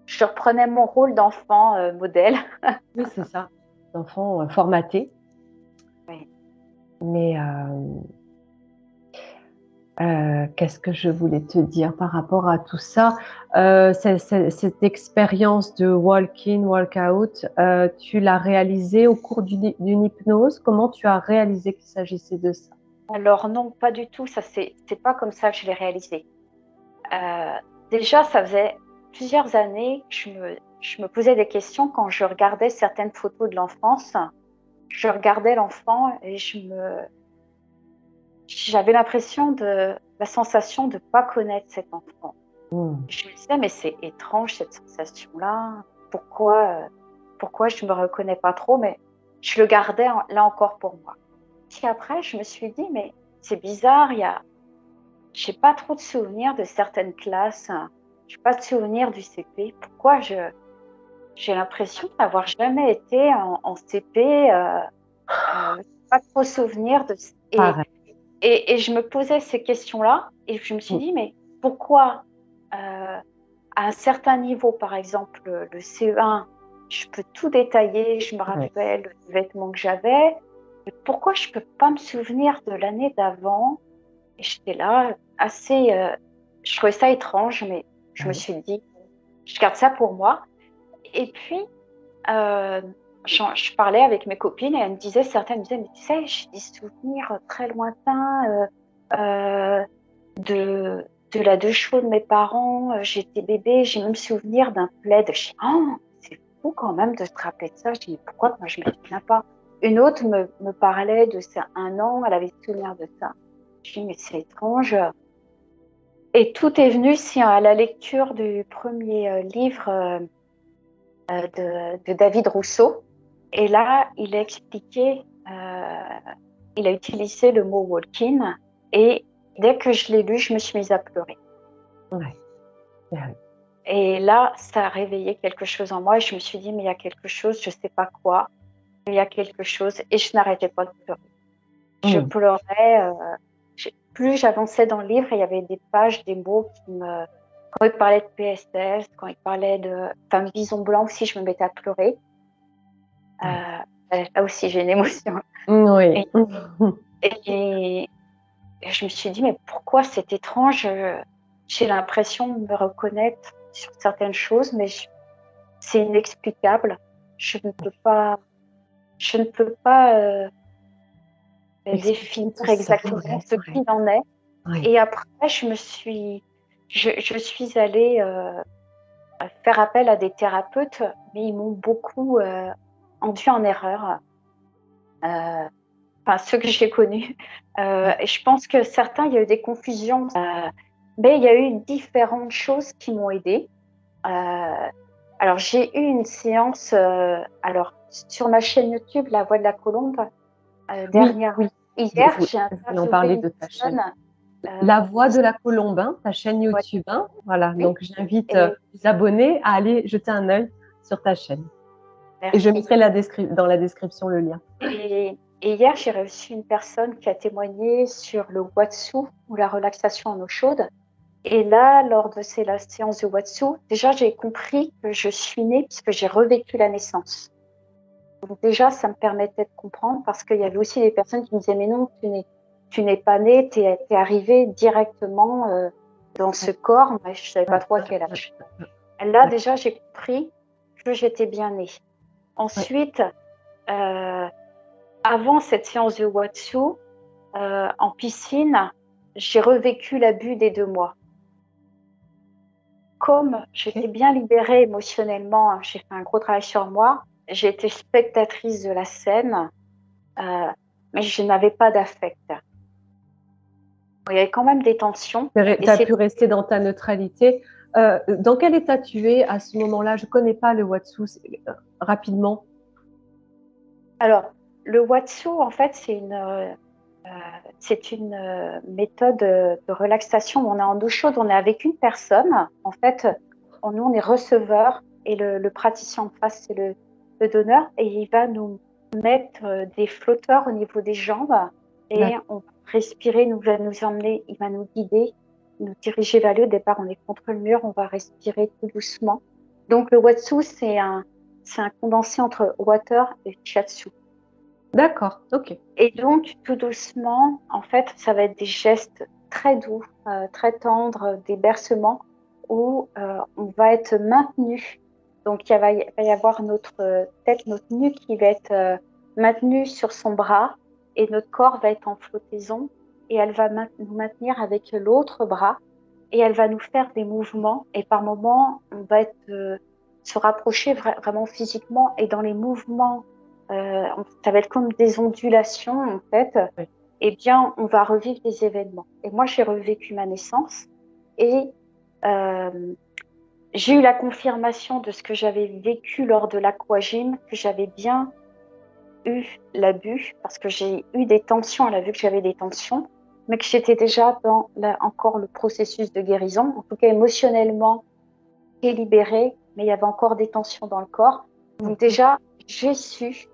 Je reprenais mon rôle d'enfant modèle. oui, c'est ça. Enfant formaté. Oui. Mais qu'est-ce que je voulais te dire par rapport à tout ça? Cette expérience de walk-in, walk-out, tu l'as réalisée au cours d'une hypnose. Comment tu as réalisé qu'il s'agissait de ça? Alors non, pas du tout. Ça, c'est pas comme ça que je l'ai réalisé. Euh, Déjà, ça faisait plusieurs années que je me posais des questions quand je regardais certaines photos de l'enfance. Je regardais l'enfant et j'avais la sensation de ne pas connaître cet enfant. Hmm. Je me disais, mais c'est étrange cette sensation-là. Pourquoi je ne me reconnais pas trop? Mais je le gardais là encore pour moi. Puis après, je me suis dit, mais c'est bizarre, j'ai pas trop de souvenirs de certaines classes. Je n'ai pas de souvenirs du CP. J'ai l'impression d'avoir jamais été en CP. Pas trop souvenir de. Pareil. Et je me posais ces questions-là et je me suis Hmm. dit, mais pourquoi à un certain niveau, par exemple le CE1, je peux tout détailler, je me Ouais. rappelle les vêtements que j'avais, mais pourquoi je peux pas me souvenir de l'année d'avant? Et j'étais là, assez, je trouvais ça étrange, mais je me Ouais. suis dit, je garde ça pour moi. Et puis, euh, je parlais avec mes copines et elles me disaient, certaines me disaient, mais tu sais, j'ai des souvenirs très lointains euh, de la deux chevaux de mes parents. J'étais bébé, j'ai même souvenir d'un plaid. Je dis, oh, c'est fou quand même de se rappeler de ça. Je dis, mais pourquoi moi je ne me souviens pas? Une autre me parlait de ça un an, elle avait souvenir de ça. Je dis, mais c'est étrange. Et tout est venu si, à la lecture du premier livre de David Rousseau. Et là, il a expliqué, il a utilisé le mot walk-in. Et dès que je l'ai lu, je me suis mise à pleurer. Ouais. Ouais. Et là, ça a réveillé quelque chose en moi. Et je me suis dit, mais il y a quelque chose, je ne sais pas quoi, mais il y a quelque chose. Et je n'arrêtais pas de pleurer. Je Hmm. pleurais. Plus j'avançais dans le livre, il y avait des pages, des mots Quand il parlait de PSS, quand il parlait de femme bison blanc aussi, je me mettais à pleurer. Là aussi, j'ai une émotion. Oui. Et, et, et je me suis dit, mais pourquoi c'est étrange? J'ai l'impression de me reconnaître sur certaines choses, mais c'est inexplicable. Je ne peux pas, je ne peux pas Expliquer définir tout ça. exactement ce qu'il en est. Oui. Et après, je suis allée faire appel à des thérapeutes, mais ils m'ont beaucoup induit en erreur. Enfin, ceux que j'ai connus. Et je pense que certains, il y a eu des confusions, mais il y a eu différentes choses qui m'ont aidée. Alors, j'ai eu une séance alors, sur ma chaîne YouTube, La Voix de la Colombe, Oui, dernière. oui. Hier, Oui, j'ai je voulais en interviewé parler une de ta chaîne. personne. La Voix de la Colombe, hein, ta chaîne Ouais, YouTube. Hein. Voilà, oui, donc j'invite et les abonnés à aller jeter un œil sur ta chaîne. Et je merci. mettrai dans la description le lien. Et hier, j'ai reçu une personne qui a témoigné sur le Watsu ou la relaxation en eau chaude. Et là, lors de la séance de Watsu, déjà, j'ai compris que je suis née puisque j'ai revécu la naissance. Donc déjà, ça me permettait de comprendre parce qu'il y avait aussi des personnes qui me disaient, mais non, tu n'es pas née, tu es arrivée directement dans ce corps. Mais je ne savais pas trop à quel âge. Là, déjà, j'ai compris que j'étais bien née. Ensuite, avant cette séance de Watsu, en piscine, j'ai revécu l'abus des 2 mois. Comme j'étais bien libérée émotionnellement, hein, j'ai fait un gros travail sur moi, j'ai été spectatrice de la scène, mais je n'avais pas d'affect. Il y avait quand même des tensions. Tu as pu rester dans ta neutralité. Dans quel état tu es à ce moment-là? Je ne connais pas le Watsu rapidement. Alors, le Watsu, en fait, c'est une méthode de relaxation. On est en eau chaude, on est avec une personne. En fait, nous, on est receveur et le praticien en face, c'est le donneur. Et il va nous mettre des flotteurs au niveau des jambes et on va respirer, il va nous emmener, il va nous guider, nous diriger vers lui. Au départ, on est contre le mur, on va respirer tout doucement. Donc, le Watsu, c'est un condensé entre water et shiatsu. D'accord, ok. Et donc, tout doucement, en fait, ça va être des gestes très doux, très tendres, des bercements où on va être maintenu. Donc, il va y avoir notre tête, notre nuque qui va être maintenue sur son bras et notre corps va être en flottaison et elle va nous maintenir avec l'autre bras et elle va nous faire des mouvements et par moments, on va se rapprocher vraiment physiquement et dans les mouvements ça va être comme des ondulations en fait, Oui. eh bien, on va revivre des événements. Et moi, j'ai revécu ma naissance et j'ai eu la confirmation de ce que j'avais vécu lors de l'aquagym, que j'avais bien eu l'abus, parce que j'ai eu des tensions, elle a vu que j'avais des tensions, mais que j'étais déjà dans encore le processus de guérison, en tout cas émotionnellement libérée, mais il y avait encore des tensions dans le corps. Donc déjà, j'ai su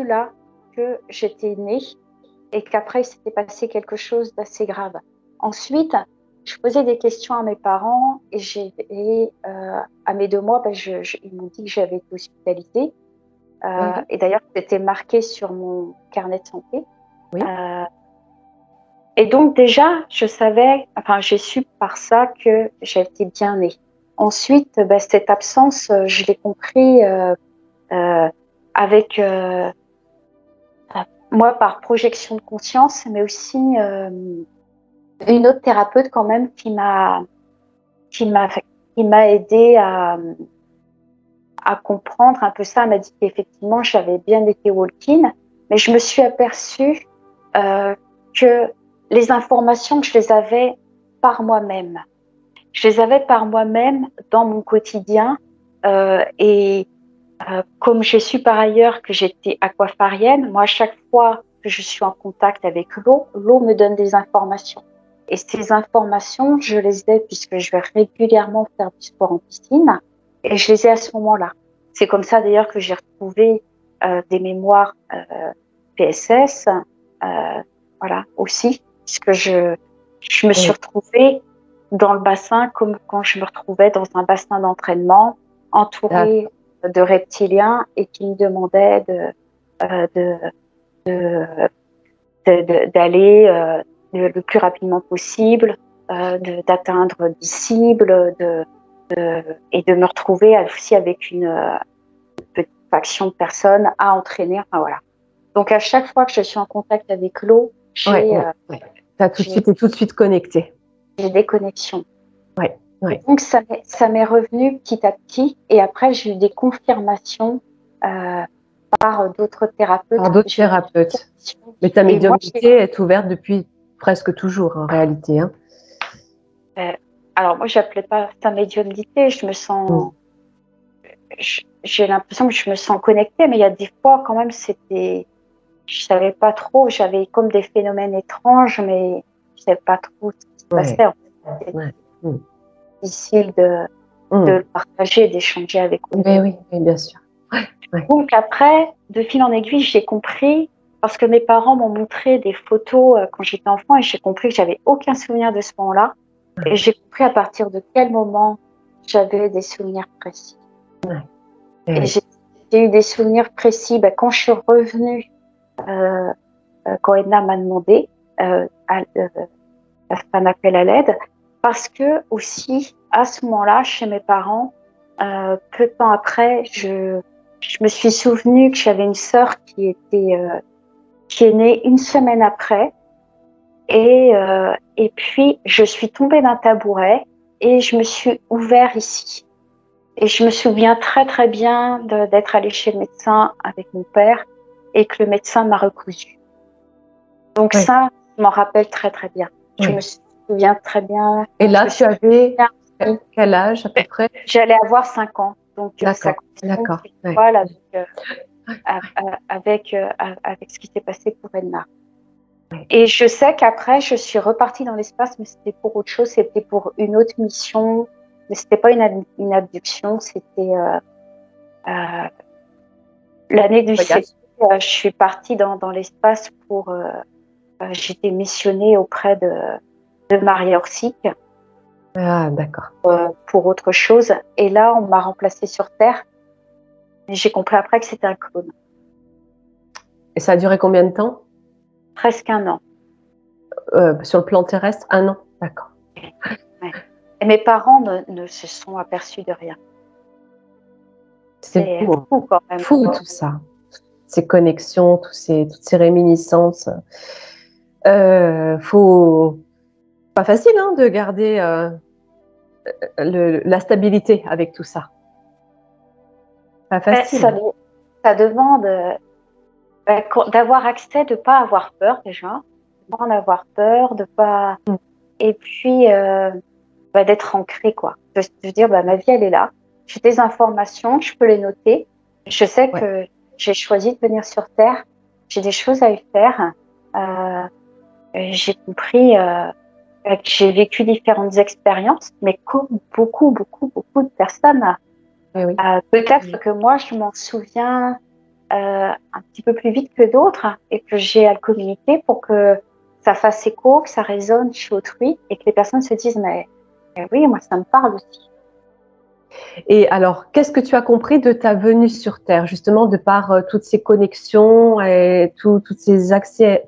là que j'étais née et qu'après, il s'était passé quelque chose d'assez grave. Ensuite, je posais des questions à mes parents et à mes 2 mois, ils m'ont dit que j'avais été hospitalisée. Et d'ailleurs, c'était marqué sur mon carnet de santé. Oui. Et donc déjà, j'ai su par ça que j'étais bien née. Ensuite, cette absence, je l'ai compris avec moi par projection de conscience, mais aussi une autre thérapeute quand même qui m'a aidée à comprendre un peu ça. Elle m'a dit qu'effectivement j'avais bien été walk-in, mais je me suis aperçue que les informations je les avais par moi-même. Je les avais par moi-même dans mon quotidien et comme j'ai su par ailleurs que j'étais aquafarienne, moi, à chaque fois que je suis en contact avec l'eau me donne des informations. Et ces informations, je les ai puisque je vais régulièrement faire du sport en piscine et je les ai à ce moment-là. C'est comme ça d'ailleurs que j'ai retrouvé des mémoires PSS, voilà aussi, puisque je me suis retrouvée dans le bassin, comme quand je me retrouvais dans un bassin d'entraînement, entourée de reptiliens et qui me demandaient d'aller le plus rapidement possible, d'atteindre des cibles, et de me retrouver aussi avec une petite faction de personnes à entraîner. Enfin, voilà. Donc à chaque fois que je suis en contact avec l'eau, j'ai tout de suite connecté. J'ai des connexions. Ouais, ouais. Donc ça m'est revenu petit à petit, et après j'ai eu des confirmations par d'autres thérapeutes. Par d'autres thérapeutes. Mais ta médiumnité est ouverte depuis presque toujours en réalité. Hein. Alors moi j'appelais pas ça médiumnité, je me sens, j'ai l'impression que je me sens connectée, mais il y a des fois quand même je savais pas trop, j'avais comme des phénomènes étranges, mais je savais pas trop ce qui se passait. En fait. C'était difficile de le partager, d'échanger avec eux. Oui, bien sûr. Donc après, de fil en aiguille, j'ai compris, parce que mes parents m'ont montré des photos quand j'étais enfant, et j'ai compris que j'avais aucun souvenir de ce moment-là. Et j'ai compris à partir de quel moment j'avais des souvenirs précis. Et j'ai eu des souvenirs précis quand je suis revenue, quand Edna m'a demandé un appel à l'aide, parce que aussi, à ce moment-là, chez mes parents, peu de temps après, je me suis souvenue que j'avais une sœur qui est née une semaine après, et puis je suis tombée d'un tabouret et je me suis ouvert ici. Et je me souviens très très bien d'être allée chez le médecin avec mon père et que le médecin m'a recousu. Donc ça, je m'en rappelle très très bien. Je me souviens très bien. Et là, tu avais quel âge à peu près? J'allais avoir 5 ans. Donc ça d'accord. Voilà, avec ce qui s'est passé pour Edna. Et je sais qu'après, je suis repartie dans l'espace, mais c'était pour autre chose, c'était pour une autre mission, mais c'était pas une abduction, c'était l'année du CP. Je suis partie dans l'espace pour, j'étais missionnée auprès de Maria Orsic. Ah, d'accord. Pour autre chose. Et là, on m'a remplacée sur Terre. Et j'ai compris après que c'était un clone. Et ça a duré combien de temps? Presque 1 an. Sur le plan terrestre, 1 an, d'accord. Ouais. Et mes parents ne se sont aperçus de rien. C'est fou quand même. Fou tout ça. Ces connexions, toutes ces réminiscences. Pas facile de garder la stabilité avec tout ça. Pas facile. Ça demande d'avoir accès, de ne pas avoir peur déjà, de ne pas en avoir peur, de pas. Et puis d'être ancré, quoi. De dire, ma vie, elle est là. J'ai des informations, je peux les noter. Je sais que j'ai choisi de venir sur Terre. J'ai des choses à y faire. J'ai compris que j'ai vécu différentes expériences, mais comme beaucoup de personnes. Peut-être que moi, je m'en souviens un petit peu plus vite que d'autres, et que j'ai à le communiquer pour que ça fasse écho, que ça résonne chez autrui, et que les personnes se disent mais oui, moi ça me parle aussi. Et alors, qu'est-ce que tu as compris de ta venue sur Terre, justement, de par toutes ces connexions et tous ces accès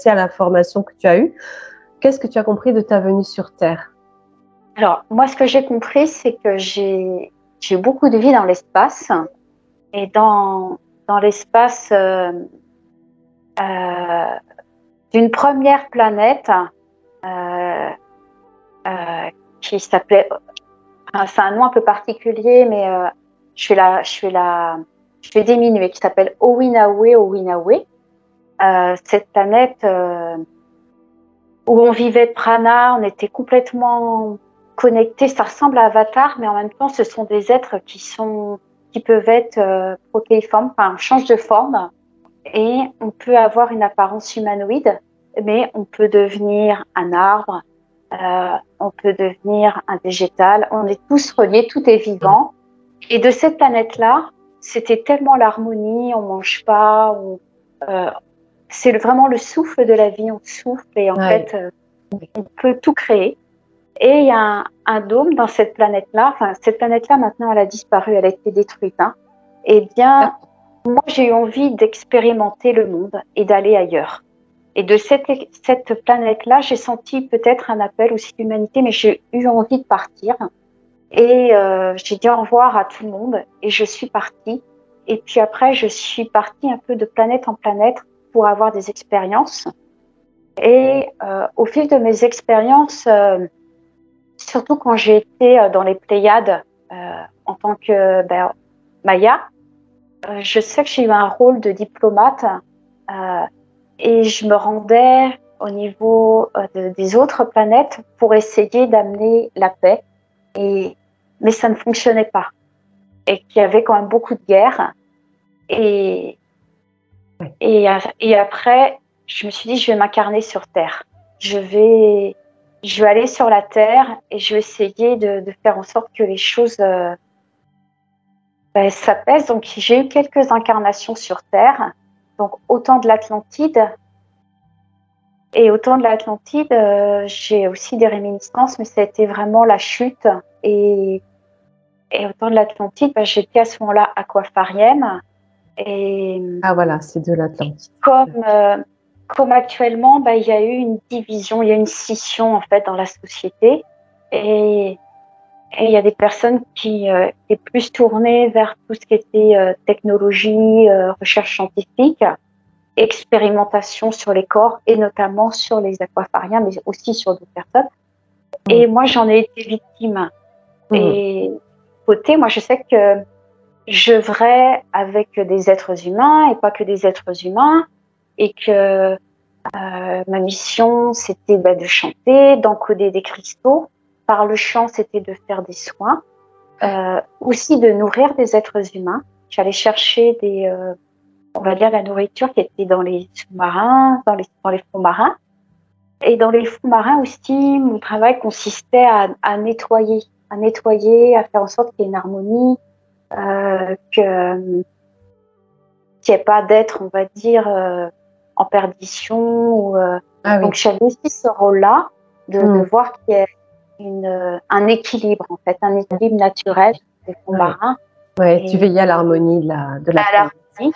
à l'information que tu as eu? Qu'est-ce que tu as compris de ta venue sur Terre? Alors, moi, ce que j'ai compris, c'est que j'ai beaucoup de vie dans l'espace, et dans l'espace d'une première planète qui s'appelait, c'est un nom un peu particulier, mais je vais diminuer, qui s'appelle Owinawe. Cette planète où on vivait de prana, on était complètement connectés. Ça ressemble à Avatar, mais en même temps, ce sont des êtres qui peuvent être protéiformes, enfin, changent de forme, et on peut avoir une apparence humanoïde, mais on peut devenir un arbre, on peut devenir un végétal. On est tous reliés, tout est vivant. Et de cette planète-là, c'était tellement l'harmonie, on mange pas, c'est vraiment le souffle de la vie, on souffle, et en fait, on peut tout créer. Et il y a un dôme dans cette planète-là. Enfin, cette planète-là, maintenant, elle a disparu, elle a été détruite. Hein. Eh bien, moi, j'ai eu envie d'expérimenter le monde et d'aller ailleurs. Et de cette planète-là, j'ai senti peut-être un appel aussi d'humanité, mais j'ai eu envie de partir. Et j'ai dit au revoir à tout le monde et je suis partie. Et puis après, je suis partie un peu de planète en planète pour avoir des expériences. Et au fil de mes expériences, surtout quand j'ai été dans les Pléiades en tant que Maya, je sais que j'ai eu un rôle de diplomate et je me rendais au niveau des autres planètes pour essayer d'amener la paix. Mais ça ne fonctionnait pas. Et qu'il y avait quand même beaucoup de guerres. Et, et après, je me suis dit, je vais m'incarner sur Terre. Je vais aller sur la Terre et je vais essayer de faire en sorte que les choses s'apaisent. Donc, j'ai eu quelques incarnations sur Terre. Donc, autant de l'Atlantide. Et autant de l'Atlantide, j'ai aussi des réminiscences, mais ça a été vraiment la chute. Et autant de l'Atlantide, j'étais à ce moment-là aquafarienne. Et Ah voilà, c'est de l'Atlantide. Comme actuellement, il y a eu une division, il y a une scission en fait dans la société. Et il y a des personnes qui étaient plus tournées vers tout ce qui était technologie, recherche scientifique, expérimentation sur les corps et notamment sur les aquafariens, mais aussi sur d'autres personnes. Et moi, j'en ai été victime. Et côté, moi, je sais que j'œuvrais avec des êtres humains et pas que des êtres humains, et que ma mission, c'était de chanter, d'encoder des cristaux. Par le chant, c'était de faire des soins, aussi de nourrir des êtres humains. J'allais chercher on va dire, la nourriture qui était dans les sous-marins, dans les fonds marins. Et dans les fonds marins aussi, mon travail consistait à nettoyer, à faire en sorte qu'il y ait une harmonie, qu'il n'y ait pas d'être, on va dire, en perdition. Donc, j'avais aussi ce rôle-là de voir qu'il y ait un équilibre, en fait, un équilibre naturel des fonds marins. Ouais, tu veillais à l'harmonie de la planète. Et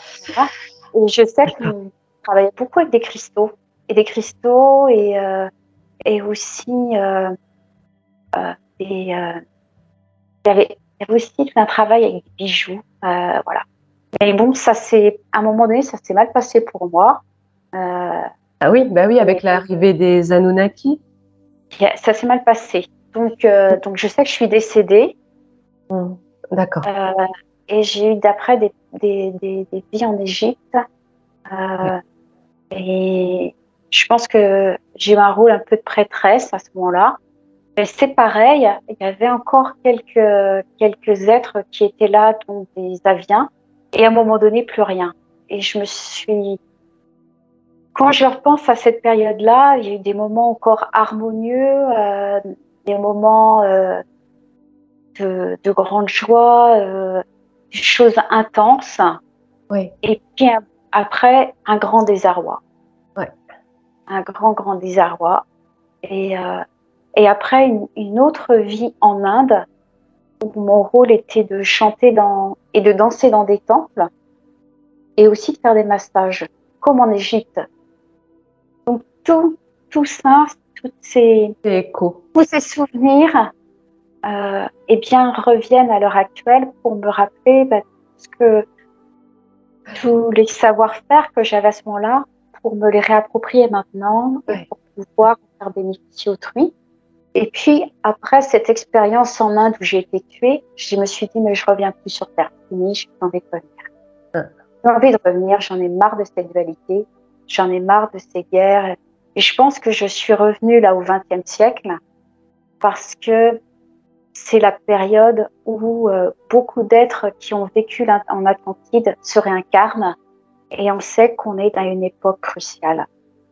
je sais qu'on travaillait beaucoup avec des cristaux. Et aussi, il y avait aussi un travail avec des bijoux. Voilà. Mais bon, à un moment donné, ça s'est mal passé pour moi. Ah oui, avec l'arrivée des Anunnaki. Ça s'est mal passé. Donc, je sais que je suis décédée. D'accord. Et j'ai eu d'après des vies en Égypte. Et je pense que j'ai eu un rôle un peu de prêtresse à ce moment-là. Mais c'est pareil, il y avait encore quelques êtres qui étaient là, dont des aviens, et à un moment donné, plus rien. Et quand je repense à cette période-là, il y a eu des moments encore harmonieux, des moments de grande joie, des choses intenses. Oui. Et puis après, un grand désarroi. Ouais. Un grand désarroi. Et après, une autre vie en Inde, où mon rôle était de chanter et de danser dans des temples, et aussi de faire des massages, comme en Égypte. Donc tout ça, tous ces souvenirs, eh bien, reviennent à l'heure actuelle pour me rappeler que tous les savoir-faire que j'avais à ce moment-là, pour me les réapproprier maintenant et pour pouvoir faire bénéficier autrui. Et puis, après cette expérience en Inde où j'ai été tuée, je me suis dit, mais je reviens plus sur Terre. Fini, j'ai pas envie de revenir. J'ai envie de revenir, j'en ai marre de cette dualité, j'en ai marre de ces guerres. Et je pense que je suis revenue là au XXe siècle parce que c'est la période où beaucoup d'êtres qui ont vécu en Atlantide se réincarnent et on sait qu'on est à une époque cruciale.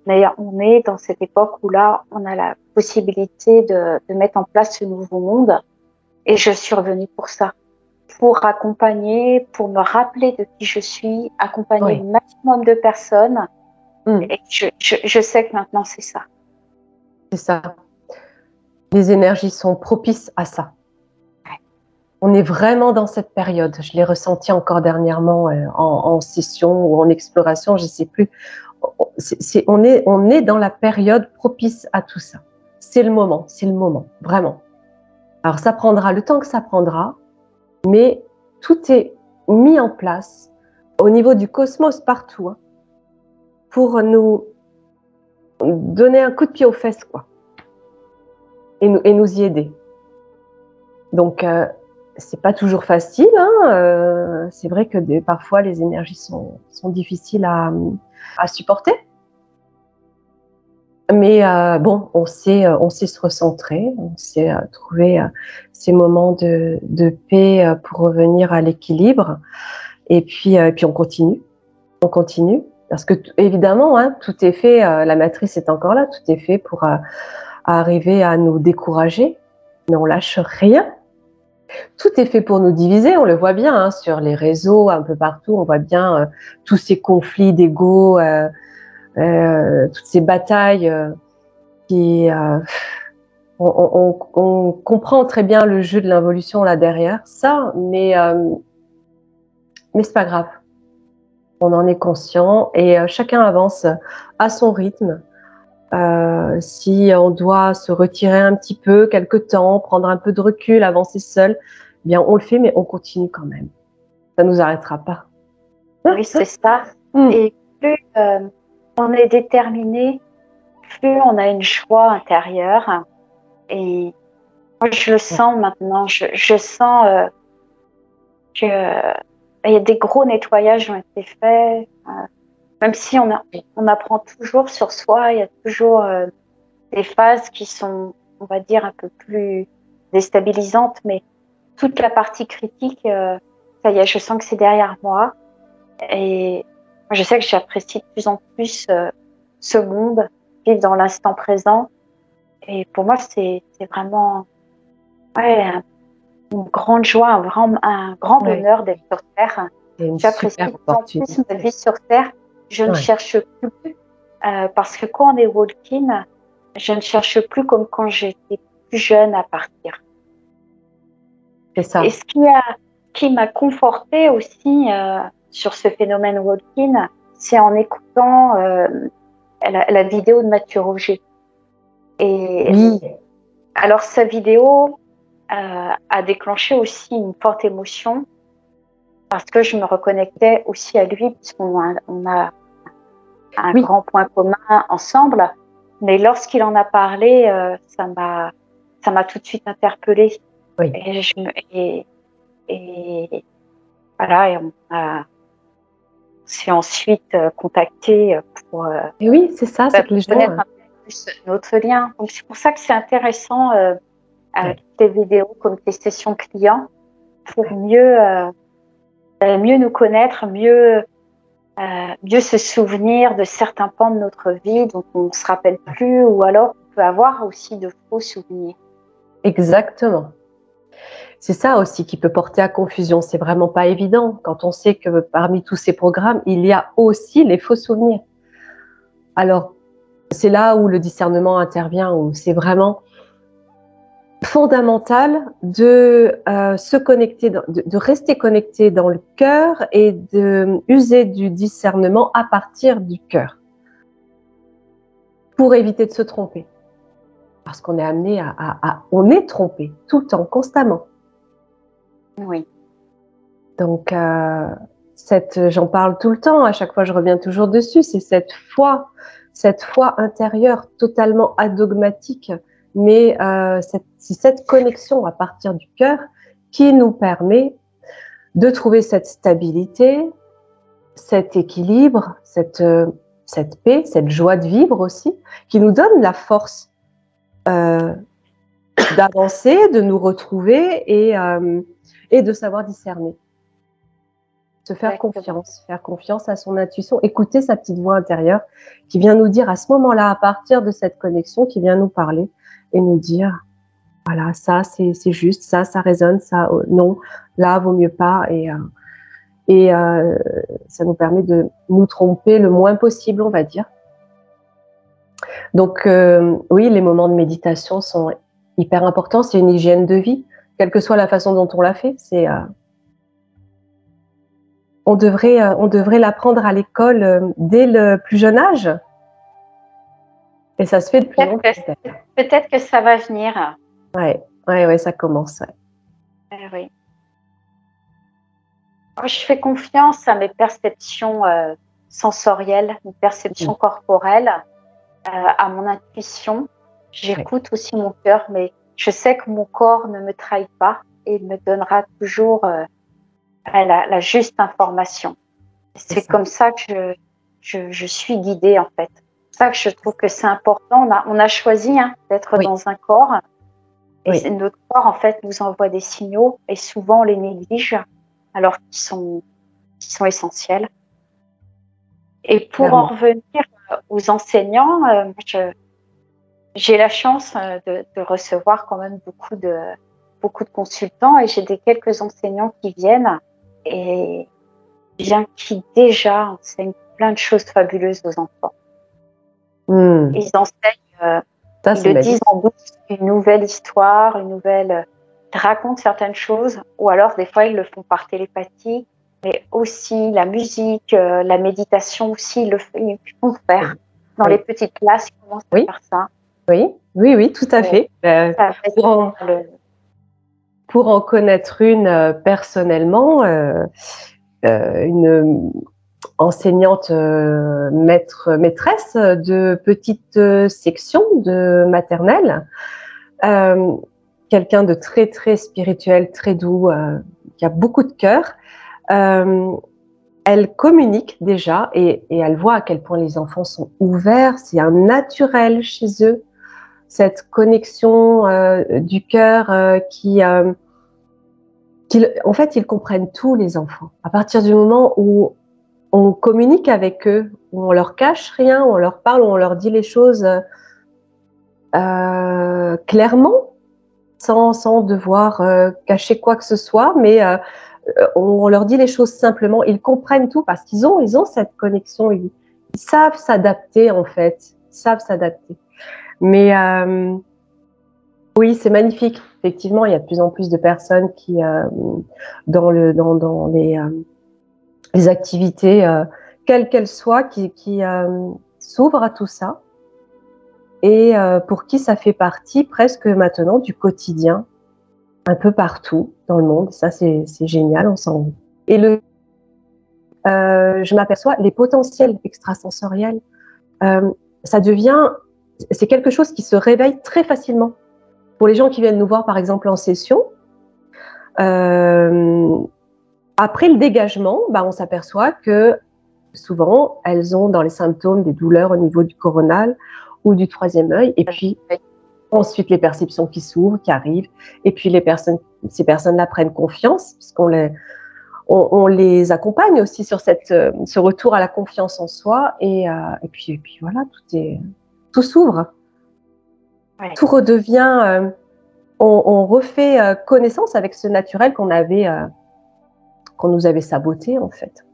Mais on est dans cette époque où là, on a la possibilité de mettre en place ce nouveau monde. Et je suis revenue pour ça, pour accompagner, pour me rappeler de qui je suis, accompagner le maximum de personnes. Et je sais que maintenant, c'est ça. C'est ça. Les énergies sont propices à ça. On est vraiment dans cette période. Je l'ai ressenti encore dernièrement en session ou en exploration, je ne sais plus. On est dans la période propice à tout ça. C'est le moment, vraiment. Alors ça prendra le temps que ça prendra, mais tout est mis en place au niveau du cosmos partout, hein, pour nous donner un coup de pied aux fesses, quoi, et nous y aider. Donc, c'est pas toujours facile, hein, c'est vrai que parfois les énergies sont difficiles à supporter. Mais bon, on sait se recentrer, on sait trouver ces moments de paix pour revenir à l'équilibre. Et puis on continue, parce que évidemment, hein, tout est fait. La matrice est encore là, tout est fait pour arriver à nous décourager, mais on lâche rien. Tout est fait pour nous diviser, on le voit bien, hein, sur les réseaux, un peu partout, on voit bien tous ces conflits d'ego, toutes ces batailles. Qui, on comprend très bien le jeu de l'involution là derrière ça, mais c'est pas grave. On en est conscient et chacun avance à son rythme. Si on doit se retirer un petit peu, quelque temps, prendre un peu de recul, avancer seul, eh bien on le fait, mais on continue quand même. Ça nous arrêtera pas. Oui, c'est ça. Et plus on est déterminé, plus on a une joie intérieure. Et moi, je le sens maintenant. Je sens qu'il y a des gros nettoyages qui ont été faits. Même si on apprend toujours sur soi, il y a toujours des phases qui sont, on va dire, un peu plus déstabilisantes. Mais toute la partie critique, ça y est, je sens que c'est derrière moi. Et je sais que j'apprécie de plus en plus ce monde, vivre dans l'instant présent. Et pour moi, c'est vraiment une grande joie, un grand bonheur d'être sur Terre. J'apprécie de plus en plus ma vie sur Terre. Je ne cherche plus, parce que quand on est walk-in, je ne cherche plus comme quand j'étais plus jeune à partir. C'est ça. Et ce qui m'a confortée aussi sur ce phénomène walk-in, c'est en écoutant la vidéo de Mathieu Roger. Et oui. Alors, sa vidéo a déclenché aussi une forte émotion parce que je me reconnectais aussi à lui, puisqu'on a un grand point commun ensemble. Mais lorsqu'il en a parlé, ça m'a tout de suite interpellée. Oui. Et voilà, et on s'est ensuite contacté pour et oui, c'est ça, c'est que les connaître un peu plus notre lien. Donc, c'est pour ça que c'est intéressant avec tes vidéos comme tes sessions clients pour mieux nous connaître, mieux se souvenir de certains pans de notre vie dont on ne se rappelle plus, ou alors on peut avoir aussi de faux souvenirs. Exactement. C'est ça aussi qui peut porter à confusion. C'est vraiment pas évident quand on sait que parmi tous ces programmes, il y a aussi les faux souvenirs. Alors, c'est là où le discernement intervient, où c'est vraiment fondamental de se connecter, de rester connecté dans le cœur et de user du discernement à partir du cœur pour éviter de se tromper. Parce qu'on est amené on est trompé tout le temps, constamment. Oui. Donc, j'en parle tout le temps, à chaque fois je reviens toujours dessus, c'est cette foi intérieure totalement adogmatique, mais c'est cette connexion à partir du cœur qui nous permet de trouver cette stabilité, cet équilibre, cette paix, cette joie de vivre aussi, qui nous donne la force d'avancer, de nous retrouver et de savoir discerner. Se faire confiance à son intuition, écouter sa petite voix intérieure qui vient nous dire à ce moment-là, à partir de cette connexion, qui vient nous parler et nous dire, voilà, ça c'est juste, ça résonne, ça non, là vaut mieux pas, et ça nous permet de nous tromper le moins possible, on va dire. Donc oui, les moments de méditation sont hyper important, c'est une hygiène de vie, quelle que soit la façon dont on l'a fait. On devrait l'apprendre à l'école dès le plus jeune âge. Et ça se fait de plus en plus. Peut-être que ça va venir. Ouais, ça commence. Ouais. Oui. Je fais confiance à mes perceptions sensorielles, mes perceptions corporelles, à mon intuition. J'écoute aussi mon cœur, mais je sais que mon corps ne me trahit pas et me donnera toujours la juste information. C'est comme ça que je suis guidée, en fait. C'est ça que je trouve que c'est important. On a choisi d'être dans un corps. Et notre corps, en fait, nous envoie des signaux et souvent on les néglige alors qu'ils sont essentiels. Et pour en revenir aux enseignants, j'ai la chance de recevoir quand même beaucoup de consultants et j'ai quelques enseignants qui viennent et qui déjà enseignent plein de choses fabuleuses aux enfants. Ils enseignent, ils le disent en douce, une nouvelle histoire, ils racontent certaines choses, ou alors des fois ils le font par télépathie, mais aussi la musique, la méditation aussi, ils font faire. Dans les petites classes, ils commencent à faire ça. Oui, tout à fait. Pour en connaître une personnellement, une enseignante maîtresse de petite section de maternelle, quelqu'un de très très spirituel, très doux, qui a beaucoup de cœur. Elle communique déjà et elle voit à quel point les enfants sont ouverts, c'est un naturel chez eux, cette connexion du cœur en fait, ils comprennent tout, les enfants. À partir du moment où on communique avec eux, où on leur cache rien, où on leur parle, où on leur dit les choses clairement, sans devoir cacher quoi que ce soit, mais on leur dit les choses simplement. Ils comprennent tout parce qu'ils ont cette connexion. Ils savent s'adapter, en fait. Ils savent s'adapter. Mais oui, c'est magnifique. Effectivement, il y a de plus en plus de personnes qui, dans les activités, quelles qu'elles soient, qui s'ouvrent à tout ça et pour qui ça fait partie presque maintenant du quotidien, un peu partout dans le monde. Ça, c'est génial, on s'en. Et je m'aperçois, les potentiels extrasensoriels, c'est quelque chose qui se réveille très facilement. Pour les gens qui viennent nous voir, par exemple, en session, après le dégagement, on s'aperçoit que souvent, elles ont dans les symptômes des douleurs au niveau du coronal ou du troisième œil, et puis ensuite les perceptions qui s'ouvrent, qui arrivent, et puis ces personnes-là prennent confiance, puisqu'on les accompagne aussi sur ce retour à la confiance en soi, et puis voilà, tout s'ouvre, tout redevient, on refait connaissance avec ce naturel qu'on nous avait saboté, en fait.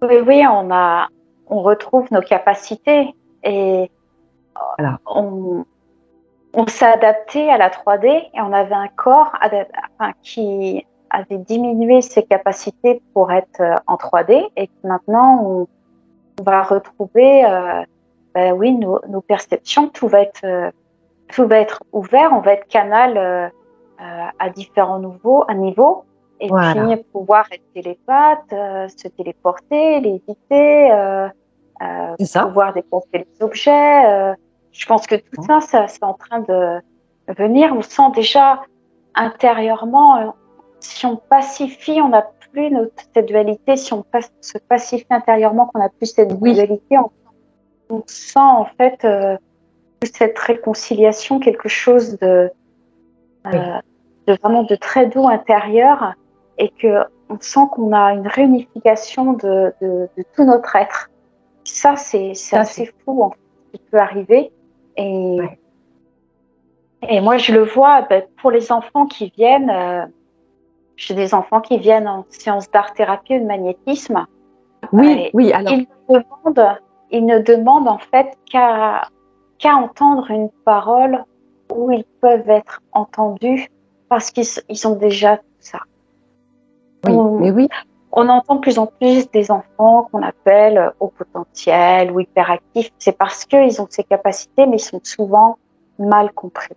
Oui, on retrouve nos capacités et voilà. On s'est adapté à la 3D et on avait un corps qui avait diminué ses capacités pour être en 3D et maintenant on va retrouver nos perceptions, tout va être ouvert, on va être canal à différents niveaux. Et puis pouvoir être télépathe, se téléporter, léviter, pouvoir déplacer les objets. Je pense que tout ça, c'est en train de venir. On sent déjà intérieurement, si on pacifie, on n'a plus cette dualité. Si on se pacifie intérieurement, qu'on n'a plus cette dualité, on sent en fait cette réconciliation, quelque chose de vraiment de très doux intérieur. Et qu'on sent qu'on a une réunification de tout notre être. Ça, c'est assez fou, en fait, ce qui peut arriver. Et moi, je le vois pour les enfants qui viennent. J'ai des enfants qui viennent en séance d'art-thérapie ou de magnétisme. Oui, alors. Ils ne demandent en fait qu'à entendre une parole où ils peuvent être entendus parce qu'ils ont déjà tout ça. Oui, mais oui. On entend de plus en plus des enfants qu'on appelle haut potentiel ou hyperactifs. C'est parce qu'ils ont ces capacités, mais ils sont souvent mal compris.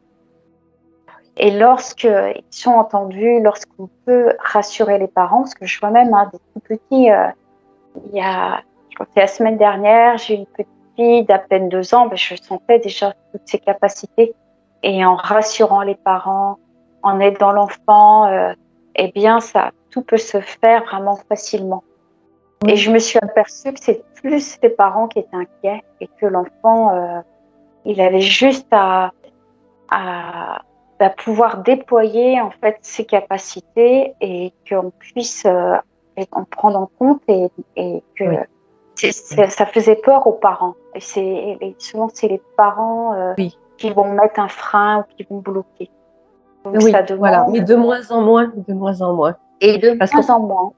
Et lorsqu'ils sont entendus, lorsqu'on peut rassurer les parents, parce que je vois même des tout petits, je crois que c'est la semaine dernière, j'ai une petite fille d'à peine 2 ans, je sentais déjà toutes ses capacités. Et en rassurant les parents, en aidant l'enfant, eh bien, tout peut se faire vraiment facilement. Et je me suis aperçue que c'est plus les parents qui étaient inquiets et que l'enfant, il avait juste à pouvoir déployer en fait ses capacités et qu'on puisse en prendre en compte et que ça faisait peur aux parents. Et souvent, c'est les parents qui vont mettre un frein ou qui vont bloquer. Donc, Oui, ça demande. voilà, mais de moins en moins, de moins en moins. Et de Parce moins en moins.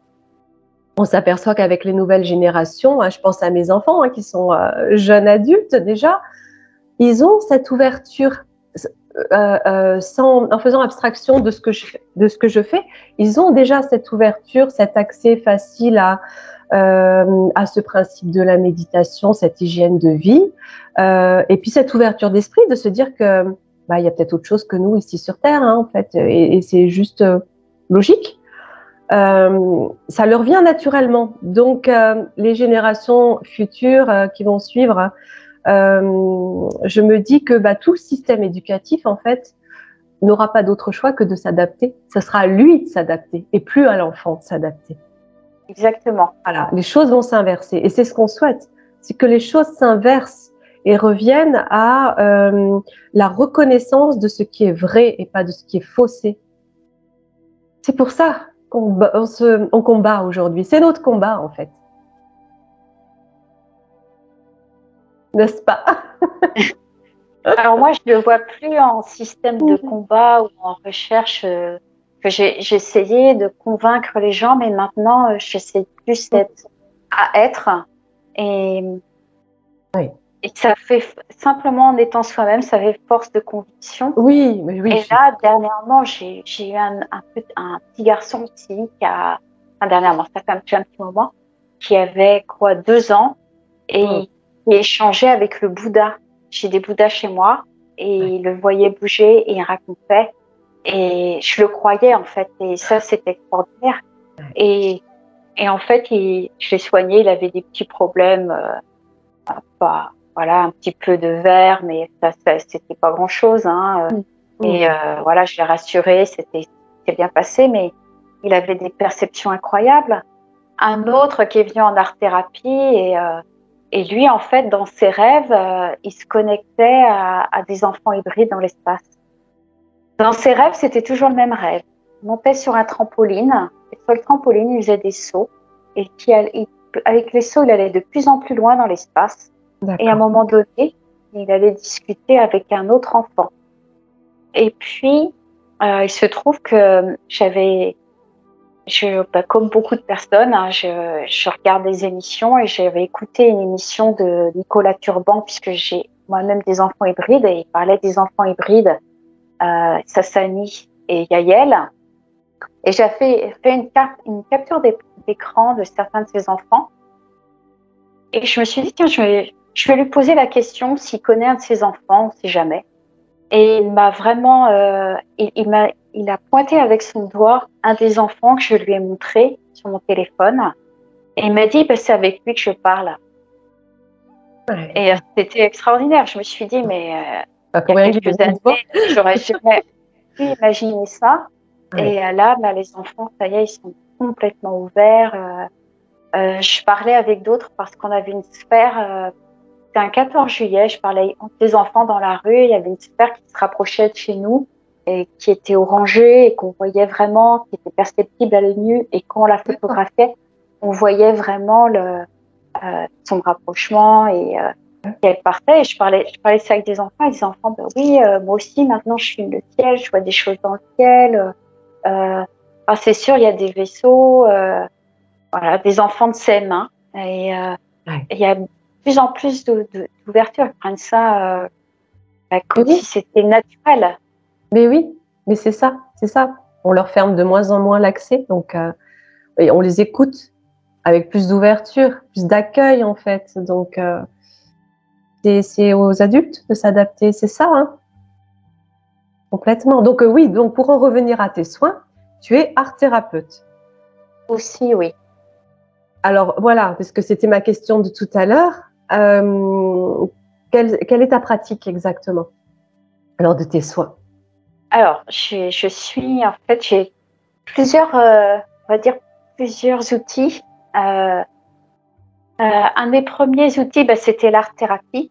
on s'aperçoit qu'avec les nouvelles générations, je pense à mes enfants qui sont jeunes adultes déjà, ils ont cette ouverture en faisant abstraction de ce que je fais, ils ont déjà cette ouverture, cet accès facile à ce principe de la méditation, cette hygiène de vie, et puis cette ouverture d'esprit de se dire que il y a peut-être autre chose que nous ici sur Terre, en fait, et c'est juste logique. Ça leur vient naturellement. Donc, les générations futures qui vont suivre, je me dis que tout le système éducatif, en fait, n'aura pas d'autre choix que de s'adapter. Ce sera à lui de s'adapter et plus à l'enfant de s'adapter. Exactement. Voilà, les choses vont s'inverser et c'est ce qu'on souhaite, c'est que les choses s'inversent et reviennent à la reconnaissance de ce qui est vrai et pas de ce qui est faussé. C'est pour ça on combat aujourd'hui. C'est notre combat, en fait. N'est-ce pas? Alors moi, je ne le vois plus en système de combat ou en recherche. Que j'ai essayé de convaincre les gens, mais maintenant, j'essaie plus à être. Et, Oui. et ça fait simplement en étant soi-même, ça fait force de conviction. Oui, mais oui. Et là, dernièrement, j'ai eu un petit garçon aussi dernièrement, ça fait un petit moment, qui avait 2 ans et il échangeait avec le Bouddha. J'ai des Bouddhas chez moi et il le voyait bouger et il racontait et je le croyais en fait et ça c'était extraordinaire. Et en fait, je l'ai soigné, il avait des petits problèmes, voilà, un petit peu de verre, mais ça c'était pas grand chose. Et voilà, je l'ai rassuré, c'était bien passé, mais il avait des perceptions incroyables. Un autre qui est venu en art-thérapie et lui, en fait, dans ses rêves, il se connectait à des enfants hybrides dans l'espace. Dans ses rêves, c'était toujours le même rêve. Il montait sur un trampoline, et sur le trampoline, il faisait des sauts, et avec les sauts, il allait de plus en plus loin dans l'espace. Et à un moment donné, il allait discuter avec un autre enfant. Et puis, il se trouve que comme beaucoup de personnes, je regarde des émissions et j'avais écouté une émission de Nicolas Turban puisque j'ai moi-même des enfants hybrides et il parlait des enfants hybrides, Sassani et Yael. Et j'ai fait une capture d'écran de certains de ces enfants. Et je me suis dit, tiens, je vais lui poser la question s'il connaît un de ses enfants, on ne sait jamais. Et il m'a vraiment, il a pointé avec son doigt un des enfants que je lui ai montré sur mon téléphone. Et il m'a dit, c'est avec lui que je parle. Ouais. Et c'était extraordinaire. Je me suis dit, mais il y a quelques années, j'aurais jamais pu imaginer ça. Ouais. Et là, les enfants, ça y est, ils sont complètement ouverts. Je parlais avec d'autres parce qu'on avait une sphère. C'était un 14 juillet, je parlais entre des enfants dans la rue, il y avait une sphère qui se rapprochait de chez nous et qui était orangée et qu'on voyait vraiment, qui était perceptible à l'œil nu et quand on la photographiait, on voyait vraiment son rapprochement et elle partait. Et je parlais ça avec des enfants et des enfants, oui, moi aussi maintenant je filme le ciel, je vois des choses dans le ciel. C'est sûr, il y a des vaisseaux, voilà, des enfants de CM1 et il y a plus en plus d'ouverture. Ils prennent ça comme si c'était naturel. Mais oui, mais c'est ça, c'est ça. On leur ferme de moins en moins l'accès, donc et on les écoute avec plus d'ouverture, plus d'accueil en fait. Donc c'est aux adultes de s'adapter, c'est ça, hein, complètement. Donc oui, donc pour en revenir à tes soins, tu es art thérapeute. Aussi, oui. Alors voilà, parce que c'était ma question de tout à l'heure. Quelle est ta pratique exactement lors de tes soins? Alors, je suis, en fait, j'ai plusieurs, on va dire, plusieurs outils. Un de mes premiers outils, c'était l'art-thérapie.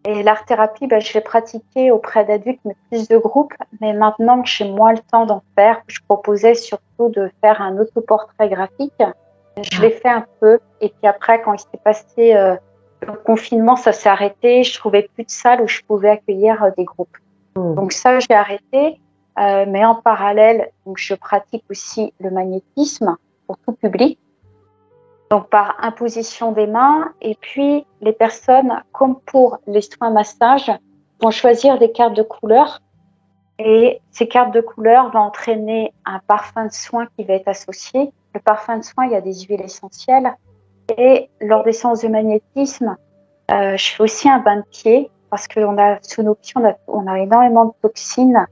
Et l'art-thérapie, je l'ai pratiquée auprès d'adultes, mais plus de groupes. Mais maintenant que j'ai moins le temps d'en faire, je proposais surtout de faire un autoportrait graphique. Je l'ai fait un peu. Et puis après, quand il s'est passé le confinement, ça s'est arrêté. Je trouvais plus de salle où je pouvais accueillir des groupes. Donc ça, j'ai arrêté. Mais en parallèle, donc je pratique aussi le magnétisme pour tout public. Donc par imposition des mains. Et puis les personnes, comme pour les soins massage, vont choisir des cartes de couleur. Et ces cartes de couleur vont entraîner un parfum de soin qui va être associé. Le parfum de soin, il y a des huiles essentielles. Et lors des séances de magnétisme, je fais aussi un bain de pied parce qu'on a sous nos pieds, on a énormément de toxines.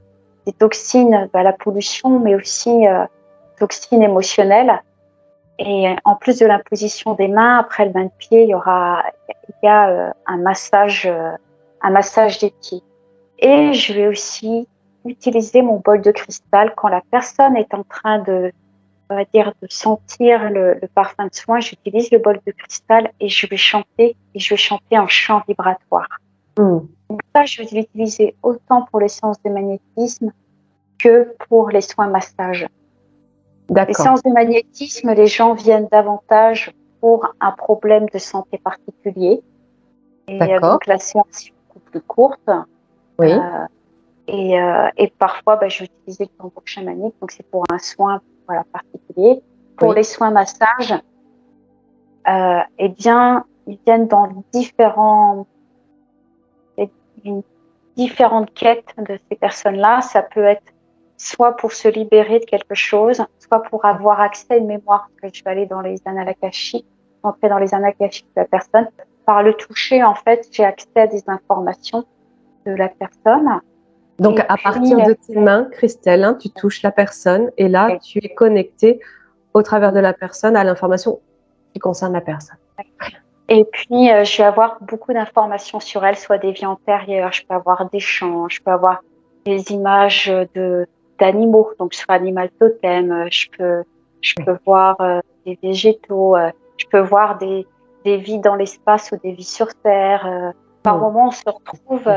Des toxines, la pollution, mais aussi toxines émotionnelles. Et en plus de l'imposition des mains, après le bain de pied, il y a un massage des pieds. Et je vais aussi utiliser mon bol de cristal quand la personne est en train de, on va dire, de sentir le parfum de soin. J'utilise le bol de cristal et je vais chanter en chant vibratoire. Donc ça, je vais l'utiliser autant pour les séances de magnétisme que pour les soins massage. Les séances de magnétisme, les gens viennent davantage pour un problème de santé particulier. Et donc la séance est beaucoup plus courte. Oui. Et parfois, je vais utiliser le tambour chamanique. Donc c'est pour un soin particulier. Pour les soins massage, eh bien, ils viennent dans différentes quêtes de ces personnes-là. Ça peut être soit pour se libérer de quelque chose, soit pour avoir accès à une mémoire. Parce que je vais aller dans les annales akashiques, entrer dans les annales akashiques de la personne. Par le toucher, en fait, j'ai accès à des informations de la personne. Donc, à partir de tes mains, Christelle, hein, tu touches la personne et là, tu es connectée au travers de la personne à l'information qui concerne la personne. Et puis, je vais avoir beaucoup d'informations sur elle, soit des vies antérieures, je peux avoir des chants, je peux avoir des images d'animaux, donc soit animal totem, je peux voir des végétaux, je peux voir des vies dans l'espace ou des vies sur Terre. Par moments, on se retrouve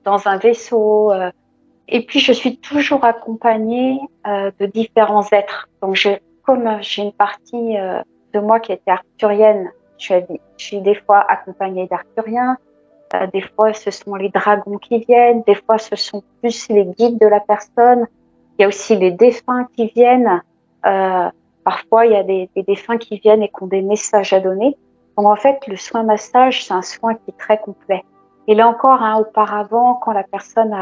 dans un vaisseau. Et puis, je suis toujours accompagnée de différents êtres. Donc, comme j'ai une partie de moi qui était arthurienne, je suis des fois accompagnée d'arthuriens, des fois ce sont les dragons qui viennent, des fois ce sont plus les guides de la personne. Il y a aussi les défunts qui viennent. Parfois, il y a des défunts qui viennent et qui ont des messages à donner. Donc, en fait, le soin massage, c'est un soin qui est très complet. Et là encore, auparavant, quand la personne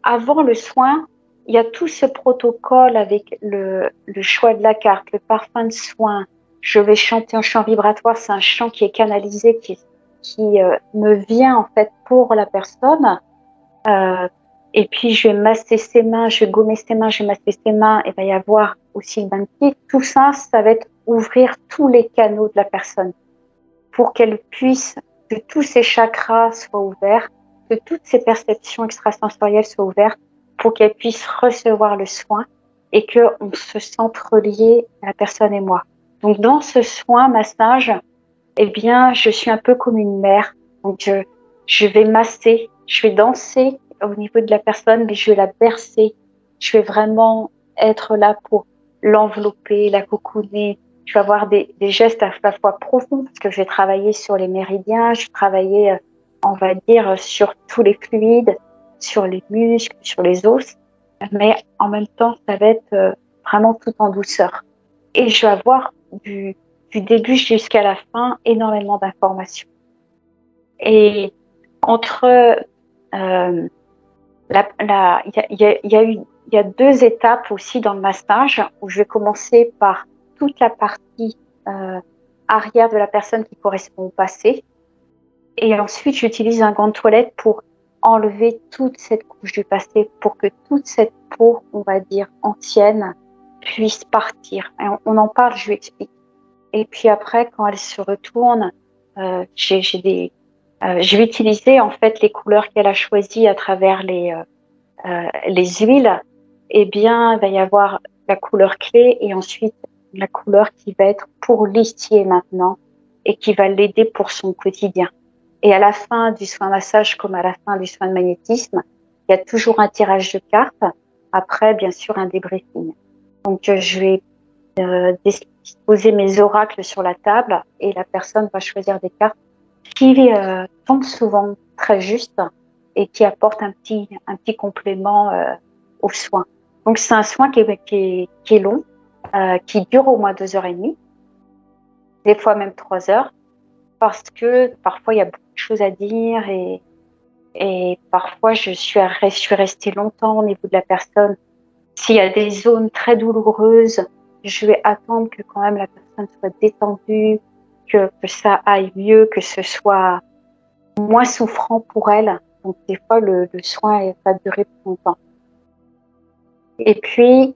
avant le soin, il y a tout ce protocole avec le choix de la carte, le parfum de soin. Je vais chanter un chant vibratoire, c'est un chant qui est canalisé, qui me vient en fait pour la personne. Et puis je vais masser ses mains, je vais gommer ses mains, je vais masser ses mains. Il va y avoir aussi le bain de pied. Tout ça, ça va être ouvrir tous les canaux de la personne pour qu'elle puisse, que tous ses chakras soient ouverts, que toutes ses perceptions extrasensorielles soient ouvertes pour qu'elle puisse recevoir le soin et qu'on se sente relié, la personne et moi. Donc, dans ce soin massage, eh bien, je suis un peu comme une mère. Donc, je vais masser, je vais danser au niveau de la personne, mais je vais la bercer. Je vais vraiment être là pour l'envelopper, la cocooner. Je vais avoir des gestes à la fois profonds parce que je vais travailler sur les méridiens, je vais travailler, on va dire, sur tous les fluides, sur les muscles, sur les os. Mais en même temps, ça va être vraiment tout en douceur. Et je vais avoir du début jusqu'à la fin énormément d'informations. Et entre euh, il y a deux étapes aussi dans le massage où je vais commencer par toute la partie arrière de la personne qui correspond au passé. Et ensuite, j'utilise un gant de toilette pour enlever toute cette couche du passé, pour que toute cette peau, on va dire, ancienne, puisse partir. Et on en parle, je lui explique. Et puis après, quand elle se retourne, je vais utiliser en fait les couleurs qu'elle a choisies à travers les huiles. Eh bien, il va y avoir la couleur clé et ensuite la couleur qui va être pour l'ici maintenant et qui va l'aider pour son quotidien. Et à la fin du soin massage, comme à la fin du soin de magnétisme, il y a toujours un tirage de cartes. Après, bien sûr, un débriefing. Donc, je vais disposer mes oracles sur la table et la personne va choisir des cartes qui tombent souvent très justes et qui apportent un petit complément au soin. Donc, c'est un soin qui est long, qui dure au moins 2h30, des fois même 3 heures, parce que parfois il y a beaucoup de choses à dire et parfois je suis restée longtemps au niveau de la personne. S'il y a des zones très douloureuses, je vais attendre que quand même la personne soit détendue, que ça aille mieux, que ce soit moins souffrant pour elle. Donc des fois le soin va durer plus longtemps. Et puis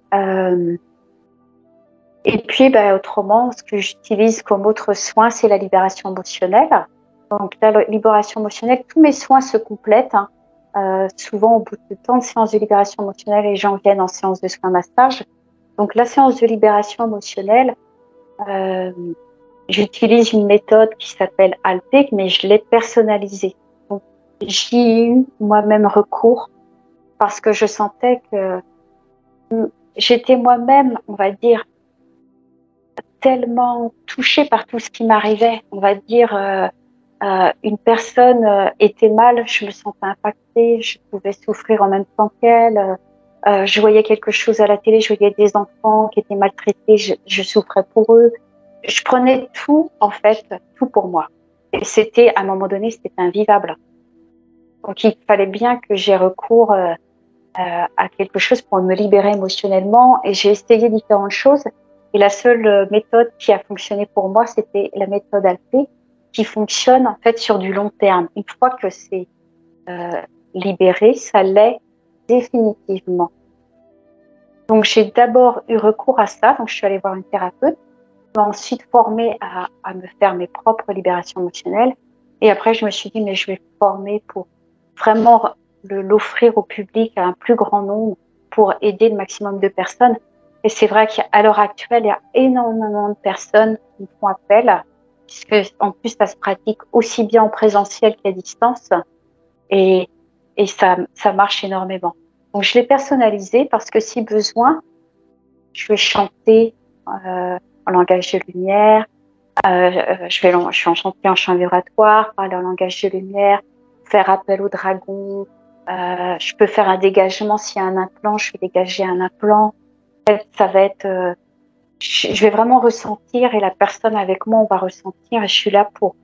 autrement, ce que j'utilise comme autre soin, c'est la libération émotionnelle. Donc la libération émotionnelle, tous mes soins se complètent. Souvent, au bout de tant de séances de libération émotionnelle, les gens viennent en séance de soins massage. Donc la séance de libération émotionnelle, j'utilise une méthode qui s'appelle Alpec, mais je l'ai personnalisée. Donc j'y ai eu moi-même recours parce que je sentais que j'étais moi-même, on va dire, tellement touchée par tout ce qui m'arrivait. On va dire, une personne était mal, je me sentais impactée, je pouvais souffrir en même temps qu'elle. Je voyais quelque chose à la télé, je voyais des enfants qui étaient maltraités, je souffrais pour eux. Je prenais tout, en fait, tout pour moi. Et c'était, à un moment donné, c'était invivable. Donc, il fallait bien que j'aie recours à quelque chose pour me libérer émotionnellement. Et j'ai essayé différentes choses. Et la seule méthode qui a fonctionné pour moi, c'était la méthode Alpé, qui fonctionne en fait sur du long terme. Une fois que c'est libéré, ça l'est définitivement. Donc j'ai d'abord eu recours à ça, donc je suis allée voir une thérapeute, je m'ai ensuite formée à me faire mes propres libérations émotionnelles. Et après, je me suis dit, mais je vais former pour vraiment l'offrir au public à un plus grand nombre pour aider le maximum de personnes. Et c'est vrai qu'à l'heure actuelle, il y a énormément de personnes qui me font appel, puisque en plus, ça se pratique aussi bien en présentiel qu'à distance. Et ça marche énormément. Donc, je l'ai personnalisé parce que si besoin, je vais chanter en langage de lumière, je vais chanter en chant vibratoire, parler en langage de lumière, faire appel au dragon. Je peux faire un dégagement s'il y a un implant, je vais dégager un implant. Ça va être, je vais vraiment ressentir et la personne avec moi, on va ressentir. Et je suis là pour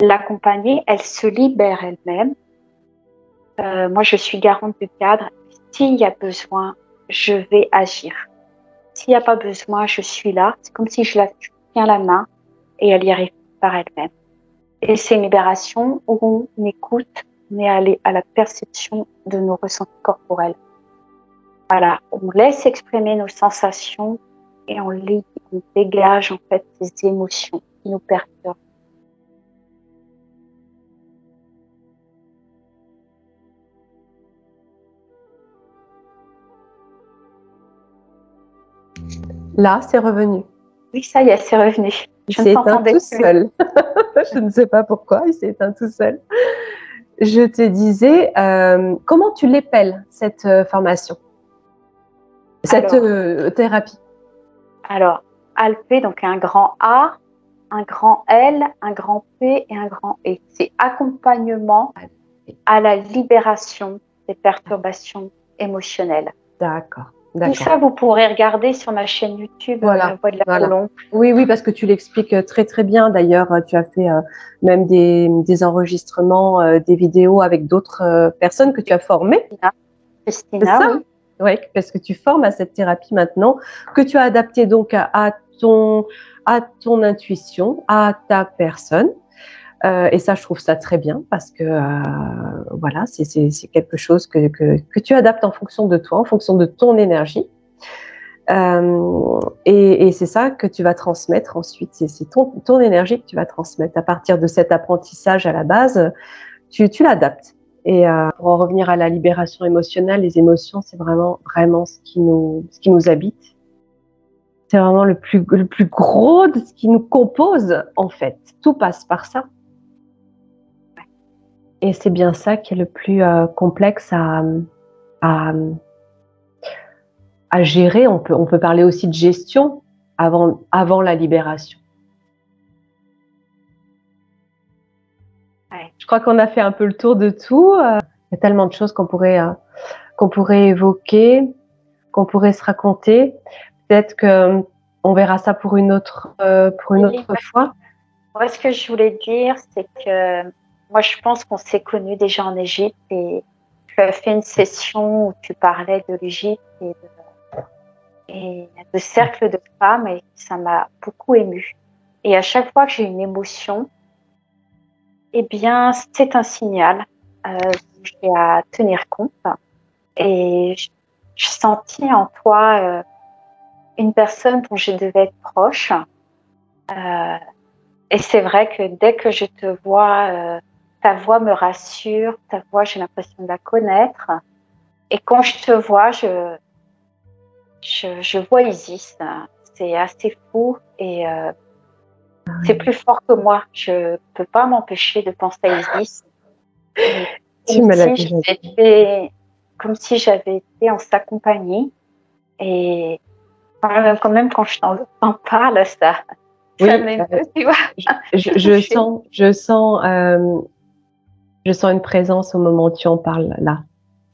l'accompagner. Elle se libère elle-même. Moi, je suis garante du cadre. S'il y a besoin, je vais agir. S'il n'y a pas besoin, je suis là. C'est comme si je tiens la main et elle y arrive par elle-même. Et c'est une libération où on écoute, on est allé à la perception de nos ressentis corporels. Voilà, on laisse exprimer nos sensations et on dégage en fait ces émotions qui nous perturbent. Là, c'est revenu. Oui, ça y est, c'est revenu. Il s'est éteint tout seul. Je ne sais pas pourquoi, il s'est éteint tout seul. Je te disais, comment tu l'épelles, cette formation, cette thérapie? Alors, Alpé, donc un grand A, un grand L, un grand P et un grand E. C'est accompagnement à la libération des perturbations émotionnelles. D'accord. Tout D'accord. ça, vous pourrez regarder sur ma chaîne YouTube, La Voilà, Voix de la voilà. Colombe. Oui, oui, parce que tu l'expliques très, très bien. D'ailleurs, tu as fait même des enregistrements, des vidéos avec d'autres personnes que tu as formées. Christina, C'est Christina, ça? oui. Oui, parce que tu formes à cette thérapie maintenant, que tu as adapté donc à ton intuition, à ta personne. Et ça, je trouve ça très bien parce que voilà, c'est quelque chose que tu adaptes en fonction de toi, en fonction de ton énergie. Et c'est ça que tu vas transmettre ensuite. C'est ton énergie que tu vas transmettre. À partir de cet apprentissage à la base, tu l'adaptes. Et pour en revenir à la libération émotionnelle, les émotions, c'est vraiment, vraiment ce qui nous habite. C'est vraiment le plus gros de ce qui nous compose, en fait. Tout passe par ça. Et c'est bien ça qui est le plus complexe à, à gérer. On peut parler aussi de gestion avant la libération. Ouais. Je crois qu'on a fait un peu le tour de tout. Il y a tellement de choses qu'on pourrait évoquer, qu'on pourrait se raconter. Peut-être que on verra ça pour une autre fois. Moi, ce que je voulais dire, c'est que moi, je pense qu'on s'est connus déjà en Égypte et tu as fait une session où tu parlais de l'Égypte et de cercle de femmes et ça m'a beaucoup émue. Et à chaque fois que j'ai une émotion, eh bien, c'est un signal dont j'ai à tenir compte. Et je sentis en toi une personne dont je devais être proche. Et c'est vrai que dès que je te vois, ta voix me rassure, ta voix, j'ai l'impression de la connaître. Et quand je te vois, je vois Isis. C'est assez fou et c'est plus fort que moi. Je ne peux pas m'empêcher de penser à Isis. Et Tu me l'as déjà dit. comme si j'avais été en sa compagnie. Et quand même quand je t'en parle, ça Oui, m'émeut, tu vois. je sens une présence au moment où tu en parles là,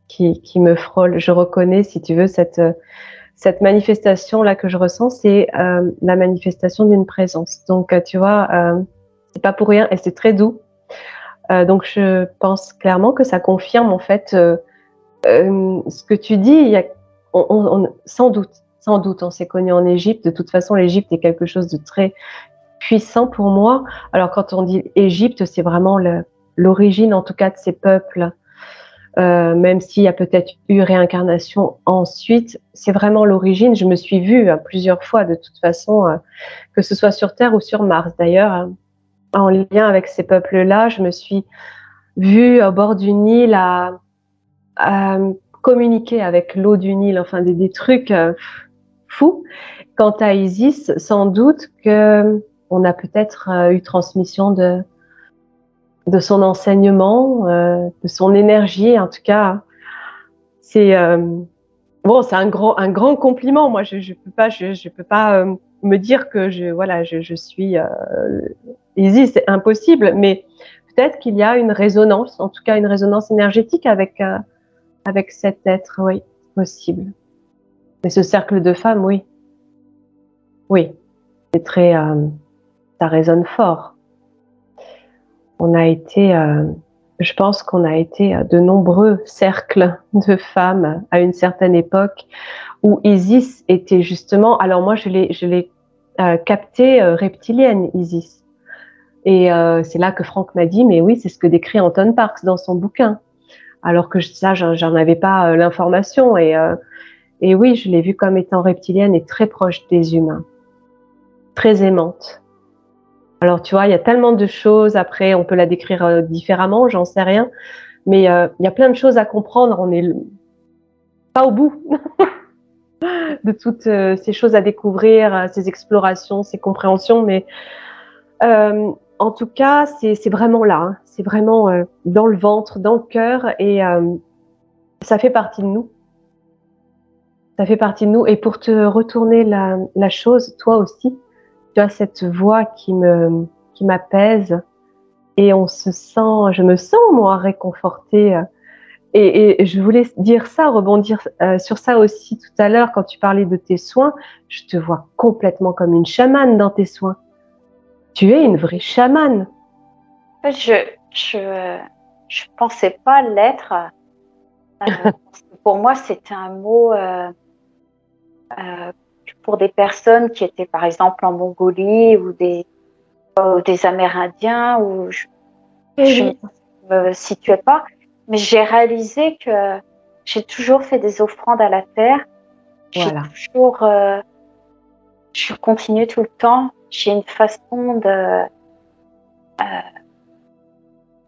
qui me frôle. Je reconnais, si tu veux, cette manifestation là que je ressens, c'est la manifestation d'une présence. Donc, tu vois, c'est pas pour rien et c'est très doux. Donc, je pense clairement que ça confirme en fait ce que tu dis. Sans doute, on s'est connus en Égypte. De toute façon, l'Égypte est quelque chose de très puissant pour moi. Alors, quand on dit Égypte, c'est vraiment l'origine, en tout cas, de ces peuples. Même s'il y a peut-être eu réincarnation ensuite, c'est vraiment l'origine. Je me suis vue plusieurs fois, de toute façon, que ce soit sur Terre ou sur Mars. D'ailleurs, en lien avec ces peuples-là, je me suis vue au bord du Nil à communiquer avec l'eau du Nil, enfin des trucs fous. Quant à Isis, sans doute que on a peut-être eu transmission de son enseignement, de son énergie. En tout cas, c'est bon, c'est un grand compliment. Moi, je peux pas me dire que je suis Isis, c'est impossible. Mais peut-être qu'il y a une résonance, en tout cas une résonance énergétique avec cet être, oui, possible. Mais ce cercle de femmes, oui, oui, c'est très, ça résonne fort. On a été, je pense qu'on a été de nombreux cercles de femmes à une certaine époque où Isis était justement, alors moi je l'ai captée reptilienne, Isis. Et c'est là que Franck m'a dit, mais oui, c'est ce que décrit Anton Parks dans son bouquin. Alors que ça, j'en avais pas l'information. Et oui, je l'ai vue comme étant reptilienne et très proche des humains, très aimante. Alors tu vois, il y a tellement de choses. Après, on peut la décrire différemment, j'en sais rien. Mais il y a plein de choses à comprendre. On n'est pas au bout de toutes ces choses à découvrir, ces explorations, ces compréhensions. Mais en tout cas, c'est vraiment là. Hein. C'est vraiment dans le ventre, dans le cœur. Et ça fait partie de nous. Ça fait partie de nous. Et pour te retourner la chose, toi aussi, tu as cette voix qui m'apaise et je me sens moi réconfortée Et je voulais dire ça, rebondir sur ça aussi tout à l'heure quand tu parlais de tes soins. Je te vois complètement comme une chamane dans tes soins. Tu es une vraie chamane. En fait, je pensais pas l'être. Pour moi, c'était un mot pour des personnes qui étaient par exemple en Mongolie ou des Amérindiens où je ne me situais pas. Mais j'ai réalisé que j'ai toujours fait des offrandes à la terre. J'ai Voilà. toujours, je continue tout le temps. J'ai une façon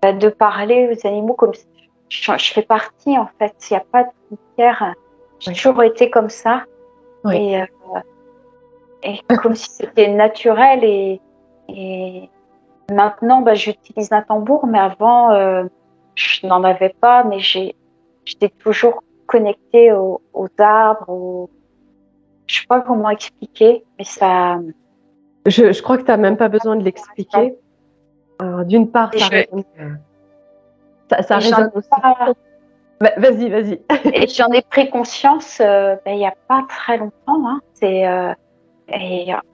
de parler aux animaux comme si je fais partie en fait. Il n'y a pas de frontière. J'ai Oui. toujours été comme ça. Oui. Et comme si c'était naturel. Et maintenant, j'utilise un tambour, mais avant, je n'en avais pas. Mais j'étais toujours connectée aux arbres. Je ne sais pas comment expliquer, mais ça. Je crois que tu n'as même pas besoin de l'expliquer. D'une part, ça résonne. Ça résonne aussi. Vas-y, vas-y. Et j'en ai pris conscience il n'y a pas très longtemps. Hein. Et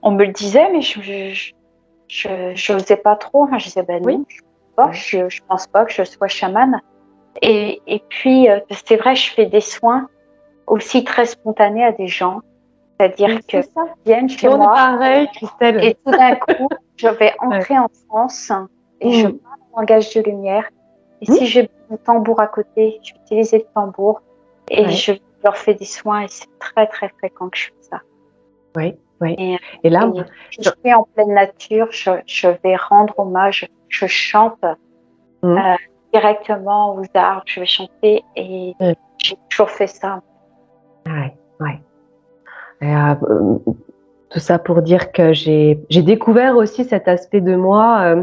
on me le disait, mais je n'osais pas trop. Je disais, Oui. non, je ne pense pas que je sois chamane. Et puis, c'est vrai, je fais des soins aussi très spontanés à des gens. C'est-à-dire qu'ils viennent chez moi. On est pareil, Christelle. Et tout d'un coup, je vais entrer en transe et je parle en langage de lumière. Et si j'ai mon tambour à côté, j'utilise le tambour et je leur fais des soins et c'est très, très fréquent que je fais ça. Oui, oui. Et là, je suis en pleine nature, je vais rendre hommage, je chante directement aux arbres, je vais chanter et j'ai toujours fait ça. Ouais, ouais. Tout ça pour dire que j'ai découvert aussi cet aspect de moi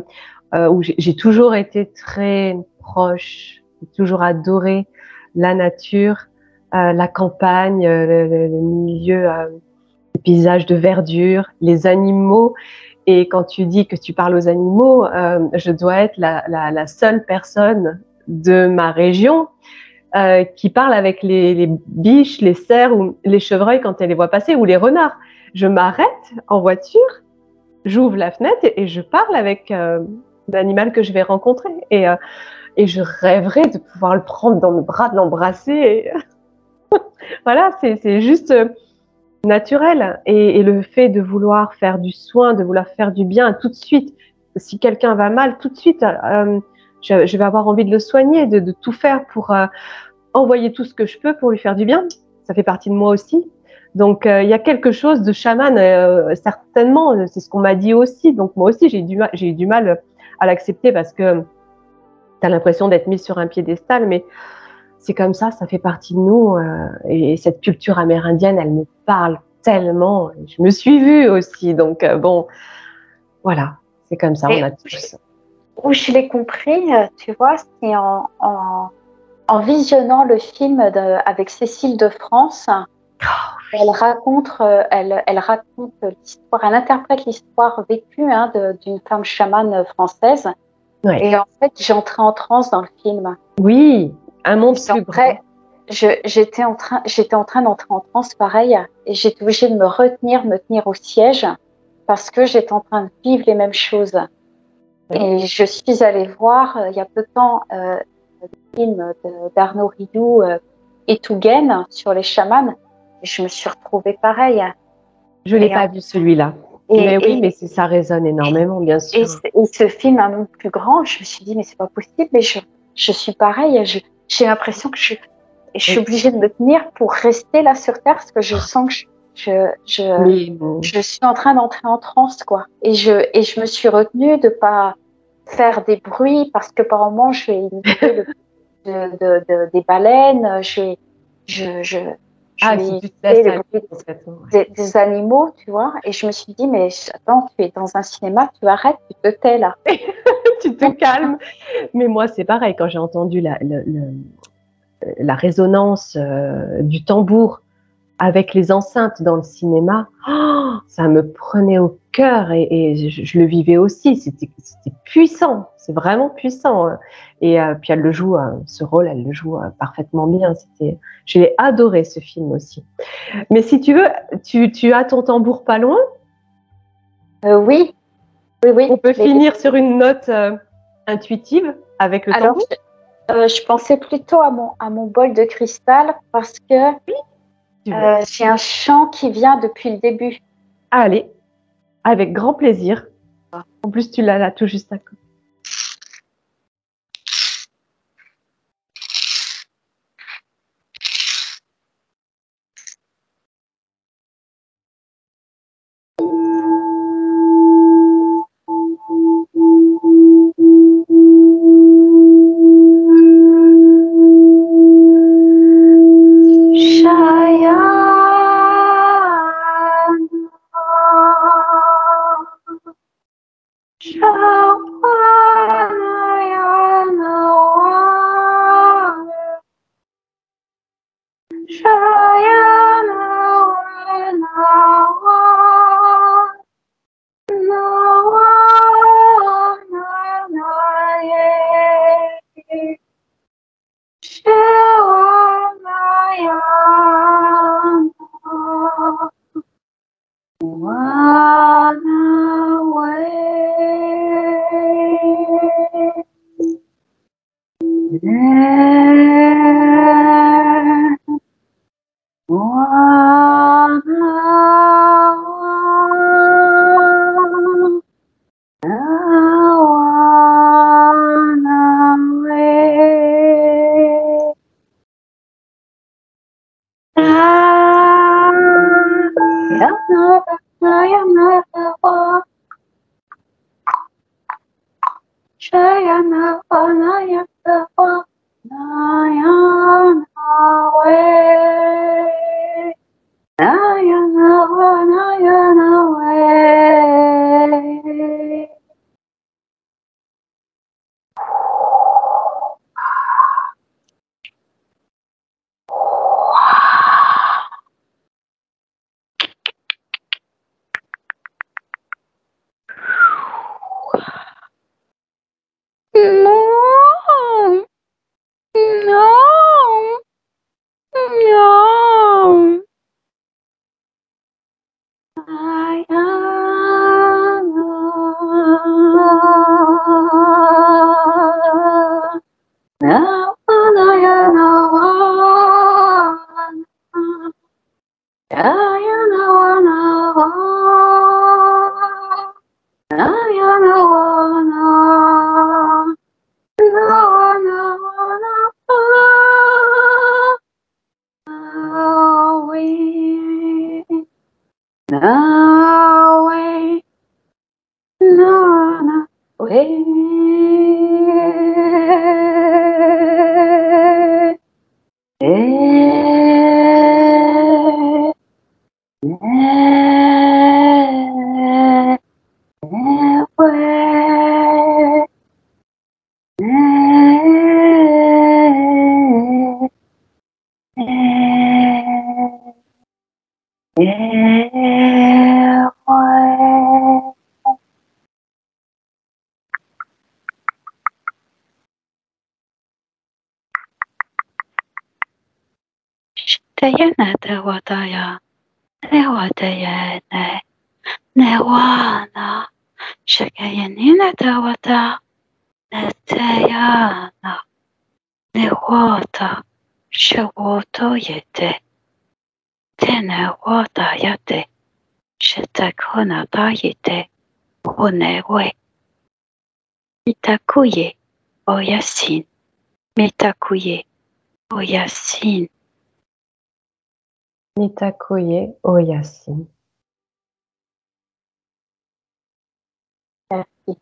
où j'ai toujours été très proche, j'ai toujours adoré la nature, la campagne, le milieu, les paysages de verdure, les animaux. Et quand tu dis que tu parles aux animaux, je dois être la seule personne de ma région qui parle avec les biches, les cerfs ou les chevreuils quand elle les voit passer ou les renards. Je m'arrête en voiture, j'ouvre la fenêtre et je parle avec l'animal que je vais rencontrer. Et je rêverais de pouvoir le prendre dans mes bras, de l'embrasser. Et... voilà, c'est juste naturel. Et le fait de vouloir faire du soin, de vouloir faire du bien tout de suite. Si quelqu'un va mal, tout de suite, je vais avoir envie de le soigner, de tout faire pour envoyer tout ce que je peux pour lui faire du bien. Ça fait partie de moi aussi. Donc, il y a quelque chose de chaman, certainement, c'est ce qu'on m'a dit aussi. Donc, moi aussi, j'ai eu du mal à l'accepter parce que tu as l'impression d'être mis sur un piédestal, mais c'est comme ça fait partie de nous. Et cette culture amérindienne, elle me parle tellement. Je me suis vue aussi. Donc, bon, voilà, c'est comme ça, on a tous. Où je l'ai compris, tu vois, c'est en visionnant le film avec Cécile de France. Elle raconte l'histoire, elle interprète l'histoire vécue d'une femme chamane française. Ouais. Et en fait, j'entrais en transe dans le film. Oui, un monde plus grand. J'étais en train d'entrer en transe, pareil, et j'étais obligée de me tenir au siège, parce que j'étais en train de vivre les mêmes choses. Ouais. Et je suis allée voir, il y a peu de temps, le film d'Arnaud Rioux, Etougen, sur les chamans. Et je me suis retrouvée pareil. Je ne l'ai pas vu celui-là. Mais oui, mais ça résonne énormément, bien sûr. Et ce film, un monde plus grand, je me suis dit, mais c'est pas possible. Mais je suis pareille. J'ai l'impression que je suis obligée de me tenir pour rester là sur Terre parce que je sens que je suis en train d'entrer en transe, quoi. Et je me suis retenue de pas faire des bruits parce que par moments, je vais imiter des baleines. Des animaux, tu vois, et je me suis dit, mais attends, tu es dans un cinéma, tu arrêtes, tu te tais là. Tu te calmes. Mais moi, c'est pareil, quand j'ai entendu la résonance du tambour avec les enceintes dans le cinéma, ça me prenait au cœur et je le vivais aussi. C'était puissant, c'est vraiment puissant. Et puis elle le joue, ce rôle, elle le joue parfaitement bien. J'ai adoré ce film aussi. Mais si tu veux, tu as ton tambour pas loin. Oui, oui, oui. On peut finir sur une note intuitive avec le Alors, tambour. je pensais plutôt à mon bol de cristal parce que j'ai un chant qui vient depuis le début. Allez, avec grand plaisir. En plus, tu l'as là tout juste à côté. Wadaya, Newadayane, Newana, Shakayanina Dawata, Netayana, Newata, Shawoto Yete, Tenewata Yate, Shitakona Dayete, Onewe, Mitakuye, Oyasin, Mitakuye, Oyasin. Mitakoye Oyasin. Merci.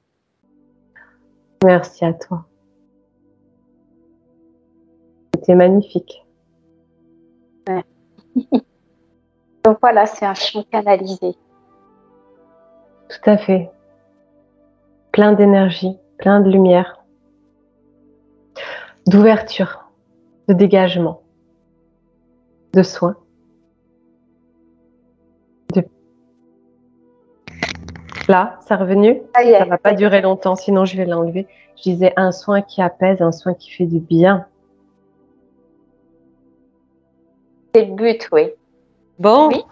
Merci à toi. C'était magnifique. Ouais. Donc voilà, c'est un chant canalisé. Tout à fait. Plein d'énergie, plein de lumière, d'ouverture, de dégagement, de soin. Là, c'est revenu. Ça y est. Ça va pas durer longtemps, sinon je vais l'enlever. Je disais un soin qui apaise, un soin qui fait du bien. C'est le but, oui. Bon, Oui.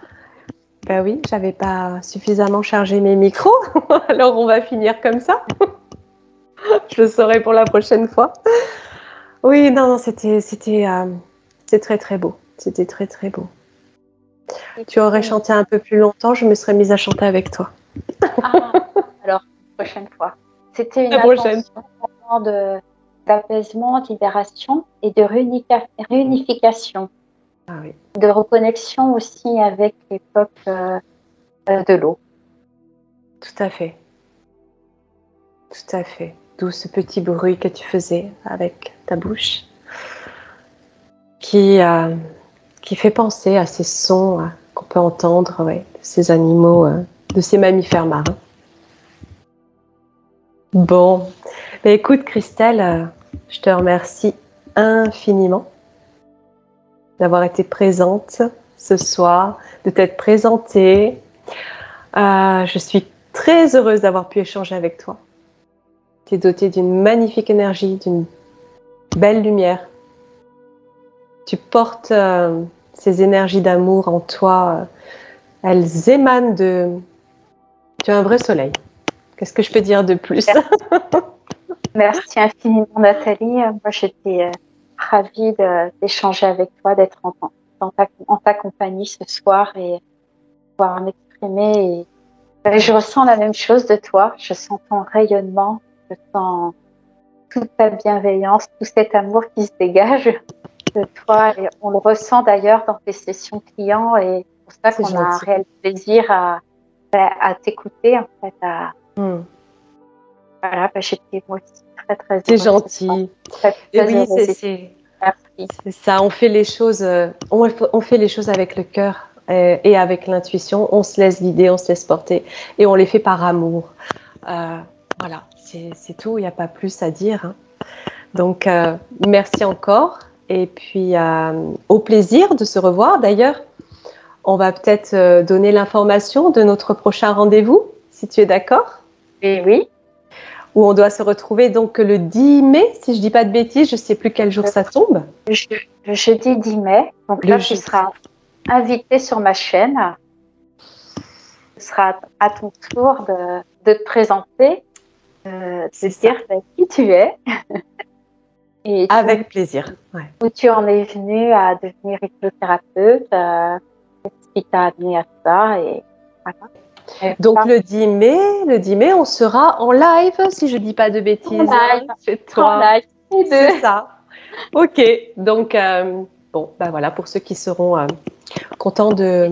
ben oui, j'avais pas suffisamment chargé mes micros, alors on va finir comme ça. Je le saurai pour la prochaine fois. Oui, non, c'est très très beau. C'était très très beau. Tu aurais chanté un peu plus longtemps, je me serais mise à chanter avec toi. Ah, alors, prochaine fois. C'était une La prochaine. intention vraiment d'apaisement, de libération et de réunification, Ah oui, de reconnexion aussi avec l'époque de l'eau. tout à fait. Tout à fait. D'où ce petit bruit que tu faisais avec ta bouche qui fait penser à ces sons qu'on peut entendre de ces animaux, de ces mammifères marins. Bon, mais écoute Christelle, je te remercie infiniment d'avoir été présente ce soir, de t'être présentée. Je suis très heureuse d'avoir pu échanger avec toi. Tu es dotée d'une magnifique énergie, d'une belle lumière. Tu portes ces énergies d'amour en toi. Elles émanent de... Tu es un vrai soleil. Qu'est-ce que je peux dire de plus? Merci infiniment, Nathalie. Moi, j'étais ravie d'échanger avec toi, d'être en ta compagnie ce soir et pouvoir m'exprimer. Et je ressens la même chose de toi. Je sens ton rayonnement, je sens toute ta bienveillance, tout cet amour qui se dégage de toi. Et on le ressent d'ailleurs dans tes sessions clients et c'est pour ça qu'on a un réel plaisir à t'écouter, en fait. Voilà, j'étais moi aussi très, très heureuse. C'est gentil. Et oui, c'est ça. On fait les choses, on fait les choses avec le cœur et avec l'intuition. On se laisse guider, on se laisse porter et on les fait par amour. Voilà, c'est tout. Il n'y a pas plus à dire. Hein. Donc, merci encore. Et puis, au plaisir de se revoir. D'ailleurs, on va peut-être donner l'information de notre prochain rendez-vous, si tu es d'accord. Et oui. Où on doit se retrouver donc le 10 mai, si je ne dis pas de bêtises, je ne sais plus quel jour ça tombe. Le jeudi 10 mai. Donc là, tu seras invité sur ma chaîne. Ce sera à ton tour de te présenter, de dire qui tu es. Et avec plaisir. Ouais. Où tu en es venu à devenir hypnothérapeute, qu'est-ce qui t'a amené à ça et voilà. Donc le 10 mai, on sera en live, si je ne dis pas de bêtises. En live, c'est toi. En live, c'est ça. Ok, donc bon, ben voilà, pour ceux qui seront contents de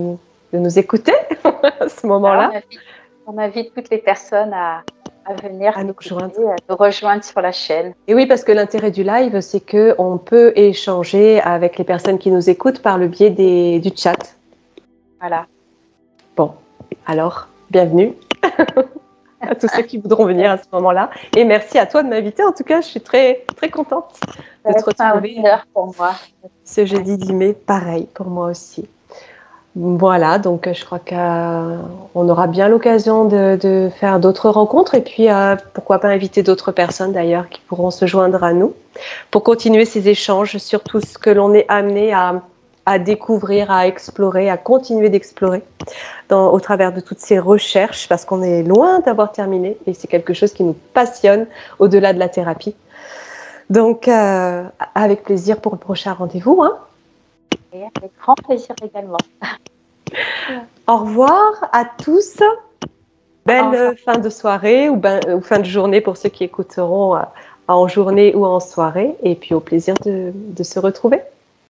nous écouter à ce moment-là. On invite toutes les personnes à venir à nous rejoindre sur la chaîne. Et oui, parce que l'intérêt du live, c'est qu'on peut échanger avec les personnes qui nous écoutent par le biais du chat. Voilà. Bon, alors, bienvenue à tous ceux qui voudront venir à ce moment-là. Et merci à toi de m'inviter. En tout cas, je suis très, très contente de te retrouver. C'est un honneur pour moi. Ce jeudi 10 mai, pareil, pour moi aussi. Voilà, donc je crois qu'on aura bien l'occasion de faire d'autres rencontres et puis pourquoi pas inviter d'autres personnes d'ailleurs qui pourront se joindre à nous pour continuer ces échanges sur tout ce que l'on est amené à découvrir, à explorer, à continuer d'explorer au travers de toutes ces recherches parce qu'on est loin d'avoir terminé et c'est quelque chose qui nous passionne au-delà de la thérapie. Donc, avec plaisir pour le prochain rendez-vous. Hein. Et avec grand plaisir également. Au revoir à tous. Belle fin de soirée ou fin de journée pour ceux qui écouteront en journée ou en soirée. Et puis au plaisir de se retrouver.